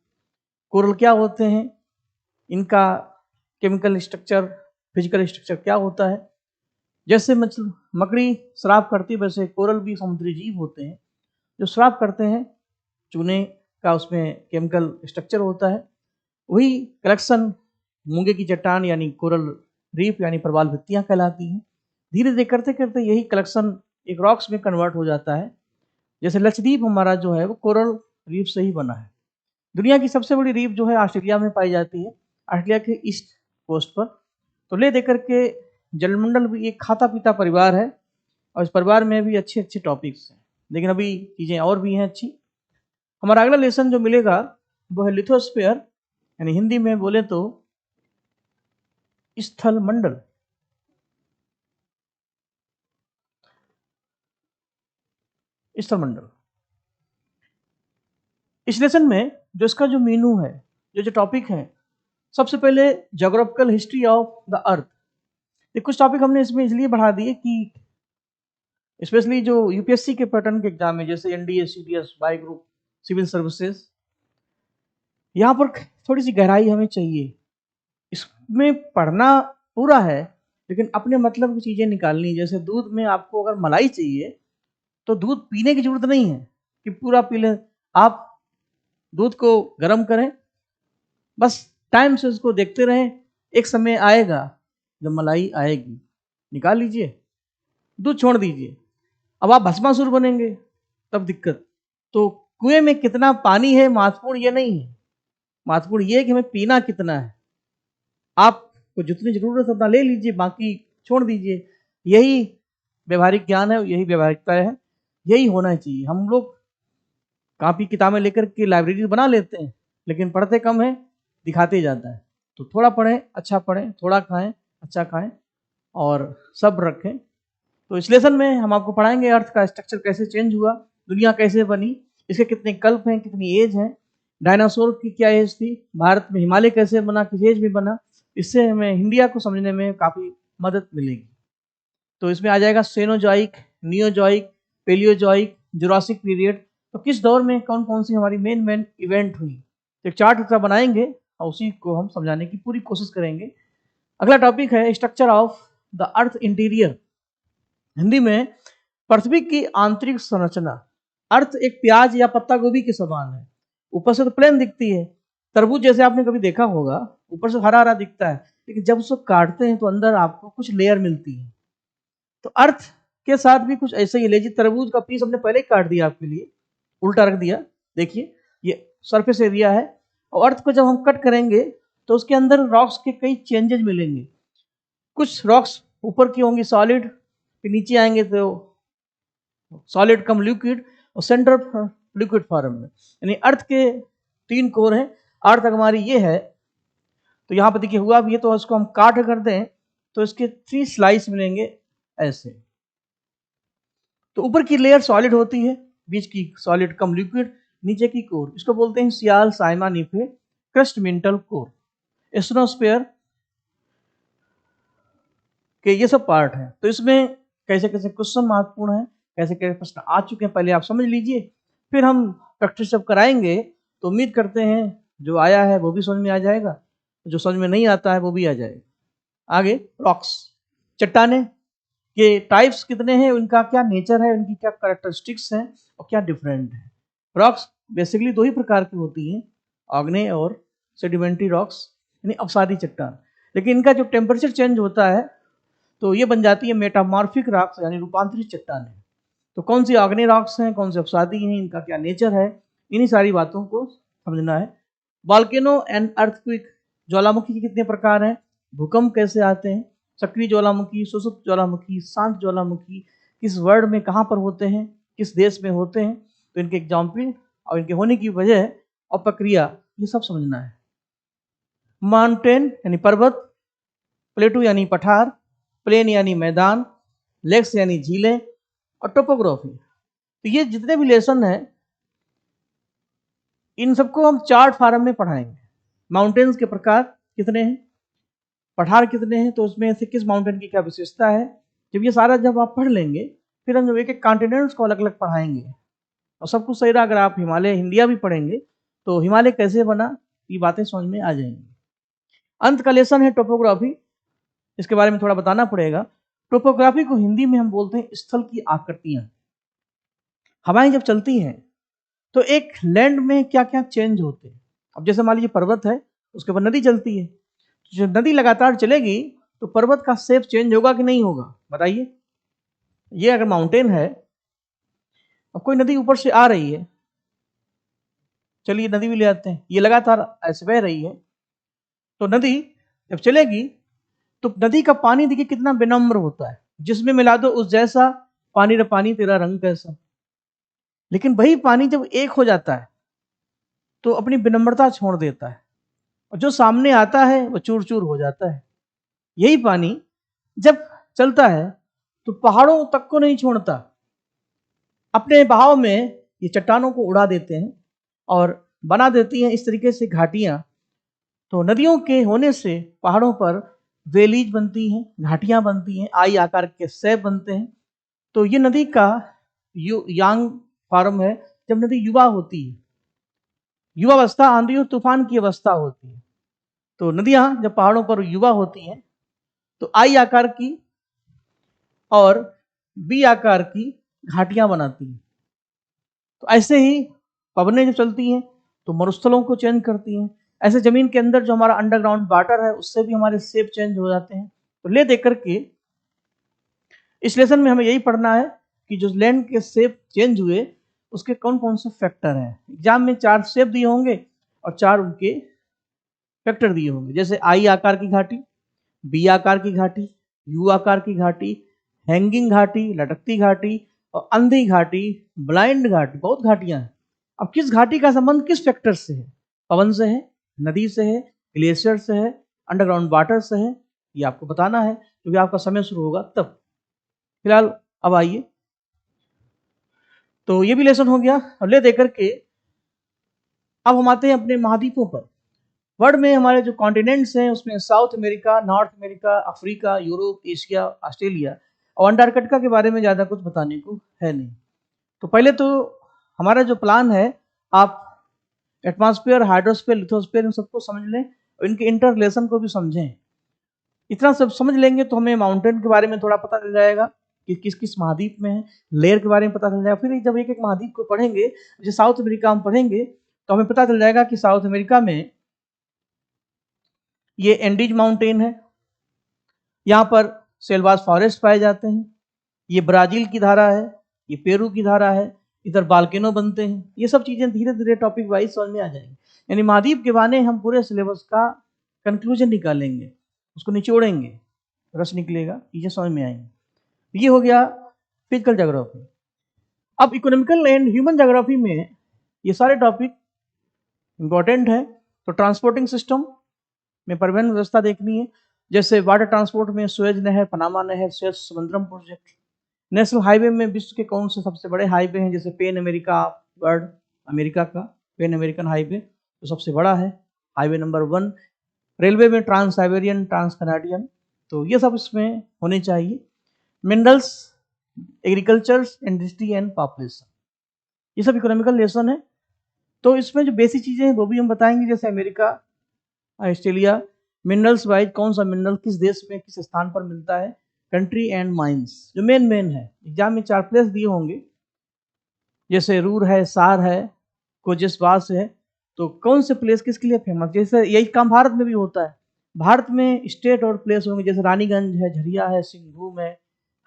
कोरल क्या होते हैं, इनका केमिकल स्ट्रक्चर, फिजिकल स्ट्रक्चर क्या होता है। जैसे मकड़ी श्राप करती है, वैसे कोरल भी समुद्री जीव होते हैं जो श्राप करते हैं। चूने का उसमें केमिकल स्ट्रक्चर होता है। वही कलेक्शन मूंगे की चट्टान यानी कोरल रीफ यानी प्रवाल भित्तियाँ कहलाती हैं। धीरे धीरे करते करते यही कलेक्शन एक रॉक्स में कन्वर्ट हो जाता है। जैसे लक्षद्वीप हमारा जो है वो कोरल रीफ से ही बना है। दुनिया की सबसे बड़ी रीफ जो है ऑस्ट्रेलिया में पाई जाती है, ऑस्ट्रेलिया के ईस्ट कोस्ट पर। तो ले देकर के जलमंडल भी एक खाता पीता परिवार है और इस परिवार में भी अच्छे अच्छे टॉपिक्स हैं, लेकिन अभी चीज़ें और भी हैं अच्छी। हमारा अगला लेसन जो मिलेगा वो है लिथोस्फीयर, यानी हिंदी में बोले तो स्थल मंडल। स्थल मंडल इस लेसन में जो इसका जो मीनू है, जो टॉपिक है, सबसे पहले geographical history of the earth. ये कुछ टॉपिक हमने इसमें इसलिए बढ़ा दिए कि स्पेशली जो यूपीएससी के पैटर्न के एग्जाम है, जैसे NDA, CDS, Y group, civil services, यहाँ पर थोड़ी सी गहराई हमें चाहिए। इसमें पढ़ना पूरा है लेकिन अपने मतलब की चीज़ें निकालनी। जैसे दूध में आपको अगर मलाई चाहिए तो दूध पीने की जरूरत नहीं है कि पूरा पी लें। आप दूध को गर्म करें, बस टाइम से उसको देखते रहें, एक समय आएगा जब मलाई आएगी, निकाल लीजिए, दूध छोड़ दीजिए। अब आप भस्मासुर बनेंगे तब दिक्कत। तो कुएं में कितना पानी है महत्वपूर्ण ये नहीं है, महत्वपूर्ण ये है कि हमें पीना कितना है। आपको जितनी जरूरत है उतना ले लीजिए, बाकी छोड़ दीजिए। यही व्यवहारिक ज्ञान है, यही व्यवहारिकता है, यही होना चाहिए। हम लोग कापी किताबें लेकर के लाइब्रेरी बना लेते हैं लेकिन पढ़ते कम है, दिखाते जाता है। तो थोड़ा पढ़ें, अच्छा पढ़ें, थोड़ा खाएं, अच्छा खाएं और सब रखें। तो इस लेसन में हम आपको पढ़ाएंगे अर्थ का स्ट्रक्चर कैसे चेंज हुआ, दुनिया कैसे बनी, इसके कितने कल्प हैं, कितनी एज है, डायनासोर की क्या एज थी, भारत में हिमालय कैसे बना, किस एज में बना। इससे हमें इंडिया को समझने में काफ़ी मदद मिलेगी। तो इसमें आ जाएगा सेनोजॉइक, नियोजॉइक, पेलियोजॉइक, जुरासिक पीरियड। तो किस दौर में कौन कौन सी हमारी मेन इवेंट हुई, तो एक चार्ट उसका बनाएंगे और उसी को हम समझाने की पूरी कोशिश करेंगे। अगला टॉपिक है structure of the earth interior, Hindi में पृथ्वी की आंतरिक संरचना। अर्थ एक प्याज या पत्ता गोभी के समान है, ऊपर से तो प्लेन दिखती है। तरबूज जैसे आपने कभी देखा होगा, ऊपर से हरा हरा दिखता है, लेकिन जब उसको काटते हैं तो अंदर आपको कुछ लेयर मिलती है। तो अर्थ के साथ भी कुछ ऐसे ही। लीजिए तरबूज का पीस हमने पहले ही काट दिया आपके लिए, उल्टा रख दिया, देखिए ये सरफेस एरिया है। और अर्थ को जब हम कट करेंगे तो उसके अंदर रॉक्स के कई चेंजेस मिलेंगे। कुछ रॉक्स ऊपर की होंगी सॉलिड, फिर नीचे आएंगे तो सॉलिड कम लिक्विड और सेंटर लिक्विड फॉर्म में। यानी अर्थ के 3 कोर हैं। अर्थ हमारी ये है, तो यहाँ पर देखिए हुआ भी है, तो इसको हम काट कर दें तो इसके 3 स्लाइस मिलेंगे ऐसे। तो ऊपर की लेयर सॉलिड होती है, बीच की सॉलिड कम लिक्विड, नीचे की कोर, इसको बोलते हैं सियाल, साइमा, निफे, क्रस्ट, मेंटल कोर, एस्ट्रोस्फीयर के ये सब पार्ट हैं। तो इसमें कैसे कैसे क्वेश्चन महत्वपूर्ण है, कैसे कैसे प्रश्न आ चुके हैं, पहले आप समझ लीजिए, फिर हम प्रैक्टिस जब कराएंगे तो उम्मीद करते हैं जो आया है वो भी समझ में आ जाएगा, जो समझ में नहीं आता है वो भी आ जाएगा। आगे रॉक्स, चट्टाने के टाइप्स कितने हैं, उनका क्या नेचर है, उनकी क्या कैरेक्टरिस्टिक्स हैं और क्या डिफरेंट है। रॉक्स बेसिकली 2 ही प्रकार की होती हैं, आग्नेय और सेडिमेंट्री रॉक्स यानी अवसादी चट्टान। लेकिन इनका जो टेम्परेचर चेंज होता है तो ये बन जाती है मेटामॉर्फिक रॉक्स यानी रूपांतरित चट्टानें। तो कौन सी आग्नेय रॉक्स हैं, कौन से अवसादी हैं, इनका क्या नेचर है, इन्हीं सारी बातों को समझना है। वॉल्केनो एंड अर्थक्वेक, ज्वालामुखी के कितने प्रकार हैं, भूकंप कैसे आते हैं, सक्रिय ज्वालामुखी, सुसुप्त ज्वालामुखी, शांत ज्वालामुखी, किस वर्ल्ड में कहाँ पर होते हैं, किस देश में होते हैं, तो इनके एग्जाम्पल और इनके होने की वजह और प्रक्रिया ये सब समझना है। माउंटेन यानी पर्वत, प्लेटू यानी पठार, प्लेन यानी मैदान, लेक्स यानी झीलें और टोपोग्राफी। तो ये जितने भी लेसन हैं इन सबको हम चार्ट फॉर्म में पढ़ाएंगे। माउंटेन्स के प्रकार कितने हैं, पठार कितने हैं, तो उसमें से किस माउंटेन की क्या विशेषता है। जब ये सारा जब आप पढ़ लेंगे फिर हम एक एक कॉन्टिनेंट्स को अलग अलग पढ़ाएंगे और सब कुछ सही रहा। अगर आप हिमालय इंडिया भी पढ़ेंगे तो हिमालय कैसे बना, ये बातें समझ में आ जाएंगी। अंत का लेसन है टोपोग्राफी, इसके बारे में थोड़ा बताना पड़ेगा। टोपोग्राफी को हिंदी में हम बोलते हैं स्थल की आकृतियां। हवाएं जब चलती हैं तो एक लैंड में क्या क्या चेंज होते हैं। अब जैसे मान लीजिए पर्वत है, उसके ऊपर नदी चलती है, जो नदी लगातार चलेगी तो पर्वत का शेप चेंज होगा कि नहीं होगा, बताइए। ये अगर माउंटेन है, अब कोई नदी ऊपर से आ रही है, चलिए नदी भी ले आते हैं, ये लगातार ऐसे बह रही है, तो नदी जब चलेगी तो नदी का पानी देखिए कितना विनम्र होता है, जिसमें मिला दो उस जैसा, पानी रे पानी तेरा रंग कैसा। लेकिन वही पानी जब एक हो जाता है तो अपनी विनम्रता छोड़ देता है, और जो सामने आता है वो चूर चूर हो जाता है। यही पानी जब चलता है तो पहाड़ों तक को नहीं छोड़ता, अपने बहाव में ये चट्टानों को उड़ा देते हैं और बना देती हैं इस तरीके से घाटियां। तो नदियों के होने से पहाड़ों पर वैलीज बनती हैं, घाटियां बनती हैं, आई आकार के सैप बनते हैं। तो ये नदी का यांग फॉर्म है, जब नदी युवा होती है, युवावस्था आंधी और तूफान की अवस्था होती है। तो नदियां जब पहाड़ों पर युवा होती हैं तो आई आकार की और बी आकार की घाटियां बनाती हैं। तो ऐसे ही पवनें जब चलती हैं तो मरुस्थलों को चेंज करती हैं। ऐसे जमीन के अंदर जो हमारा अंडरग्राउंड वाटर है उससे भी हमारे शेप चेंज हो जाते हैं। तो ले देकर के इस लेसन में हमें यही पढ़ना है कि जो लैंड के शेप चेंज हुए उसके कौन कौन से फैक्टर हैं। एग्जाम में 4 शेप दिए होंगे और 4 उनके फैक्टर दिए होंगे, जैसे आई आकार की घाटी, बी आकार की घाटी, यू आकार की घाटी, हैंगिंग घाटी, लटकती घाटी और अंधी घाटी, ब्लाइंड घाटी। बहुत घाटियां हैं। अब किस घाटी का संबंध किस फैक्टर से है, पवन से है, नदी से है, ग्लेशियर से है, अंडरग्राउंड वाटर से है, ये आपको बताना है क्योंकि आपका समय शुरू होगा तब। फिलहाल अब आइए, तो ये भी लेसन हो गया। और ले देकर के अब हम आते हैं अपने महाद्वीपों पर। वर्ल्ड में हमारे जो कॉन्टिनेंट्स हैं उसमें south America, north America, Africa, Europe, Asia, Australia और अंटार्कटिका के बारे में ज़्यादा कुछ बताने को है नहीं। तो पहले तो हमारा जो प्लान है, आप एटमॉस्फेयर, हाइड्रोस्फेयर, लिथोस्फेयर इन सबको समझ लें और इनके इंटर रिलेशन को भी समझें। इतना सब समझ लेंगे तो हमें माउंटेन के बारे में थोड़ा पता चल जाएगा कि किस किस महाद्वीप में है, लेयर के बारे में पता चल जाएगा। फिर जब एक एक महाद्वीप को पढ़ेंगे, जैसे साउथ अमेरिका हम पढ़ेंगे तो हमें पता चल जाएगा कि साउथ अमेरिका में ये एंडीज माउंटेन है, यहाँ पर सेलवास फॉरेस्ट पाए जाते हैं, ये ब्राजील की धारा है, ये पेरू की धारा है, इधर बाल्केनो बनते हैं। ये सब चीज़ें धीरे धीरे टॉपिक वाइज समझ में आ जाएंगी। यानी महाद्वीप के बारे हम पूरे सिलेबस का कंक्लूजन निकालेंगे, उसको निचोड़ेंगे, रस निकलेगा, चीज़ें समझ में आएंगी। ये हो गया फिजिकल ज्योग्राफी। अब इकोनॉमिकल एंड ह्यूमन ज्योग्राफी में ये सारे टॉपिक इंपॉर्टेंट है। तो ट्रांसपोर्टिंग सिस्टम में परिवहन व्यवस्था देखनी है, जैसे वाटर ट्रांसपोर्ट में सुएज नहर, पनामा नहर, सुएज समुद्रम प्रोजेक्ट। नेशनल हाईवे में विश्व के कौन से सबसे बड़े हाईवे हैं, जैसे पेन अमेरिका वर्ल्ड, अमेरिका का पेन अमेरिकन हाईवे तो सबसे बड़ा है, हाईवे नंबर 1। रेलवे में ट्रांस साइबेरियन, ट्रांस कनाडियन, तो ये सब इसमें होने चाहिए। Minerals, agriculture, industry and population, ये सब इकोनॉमिकल लेसन है। तो इसमें जो बेसिक चीज़ें हैं वो भी हम बताएंगे, जैसे अमेरिका, ऑस्ट्रेलिया, मिनरल्स वाइज कौन सा मिनरल किस देश में किस स्थान पर मिलता है, कंट्री एंड माइंस जो मेन है। एग्जाम में 4 प्लेस दिए होंगे, जैसे रूर है, सार है, कोजेसवास है। तो कौन से प्लेस किसके लिए फेमस, जैसे यही काम भारत में भी होता है। भारत में स्टेट और प्लेस होंगे, जैसे रानीगंज है, झरिया है, सिंहभूम है,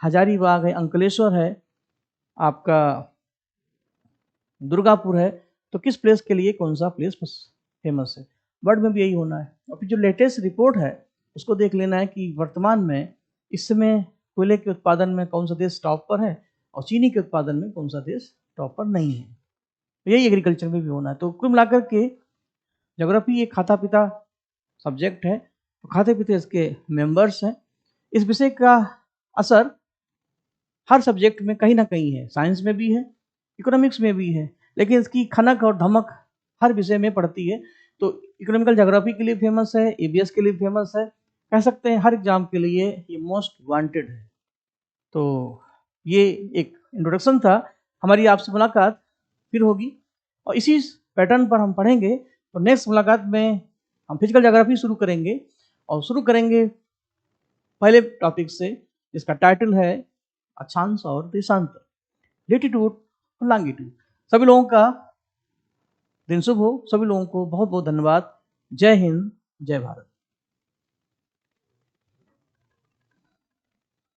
हजारीबाग है, अंकलेश्वर है, आपका दुर्गापुर है। तो किस प्लेस के लिए कौन सा प्लेस फेमस है, वर्ल्ड में भी यही होना है। और फिर जो लेटेस्ट रिपोर्ट है उसको देख लेना है कि वर्तमान में इस समय कोयले के उत्पादन में कौन सा देश टॉप पर है और चीनी के उत्पादन में कौन सा देश टॉप पर नहीं है। तो यही एग्रीकल्चर में भी होना है। तो कुल मिलाकर के ज्योग्राफी एक खाता पिता सब्जेक्ट है, तो खाते पीते इसके मेंबर्स हैं। इस विषय का असर हर सब्जेक्ट में कहीं ना कहीं है, साइंस में भी है, इकोनॉमिक्स में भी है, लेकिन इसकी खनक और धमक हर विषय में पड़ती है। तो इकोनॉमिकल ज्योग्राफी के लिए फेमस है, ईबीएस के लिए फेमस है, कह सकते हैं हर एग्जाम के लिए ये मोस्ट वांटेड है। तो ये एक इंट्रोडक्शन था, हमारी आपसे मुलाकात फिर होगी और इसी पैटर्न पर हम पढ़ेंगे। तो नेक्स्ट मुलाकात में हम फिजिकल ज्योग्राफी शुरू करेंगे और शुरू करेंगे पहले टॉपिक से, जिसका टाइटल है अक्षांश और देशांतर, लेटीट्यूड और लॉन्गिट्यूड। सभी लोगों का दिन शुभ हो। सभी लोगों को बहुत बहुत धन्यवाद। जय हिंद, जय भारत।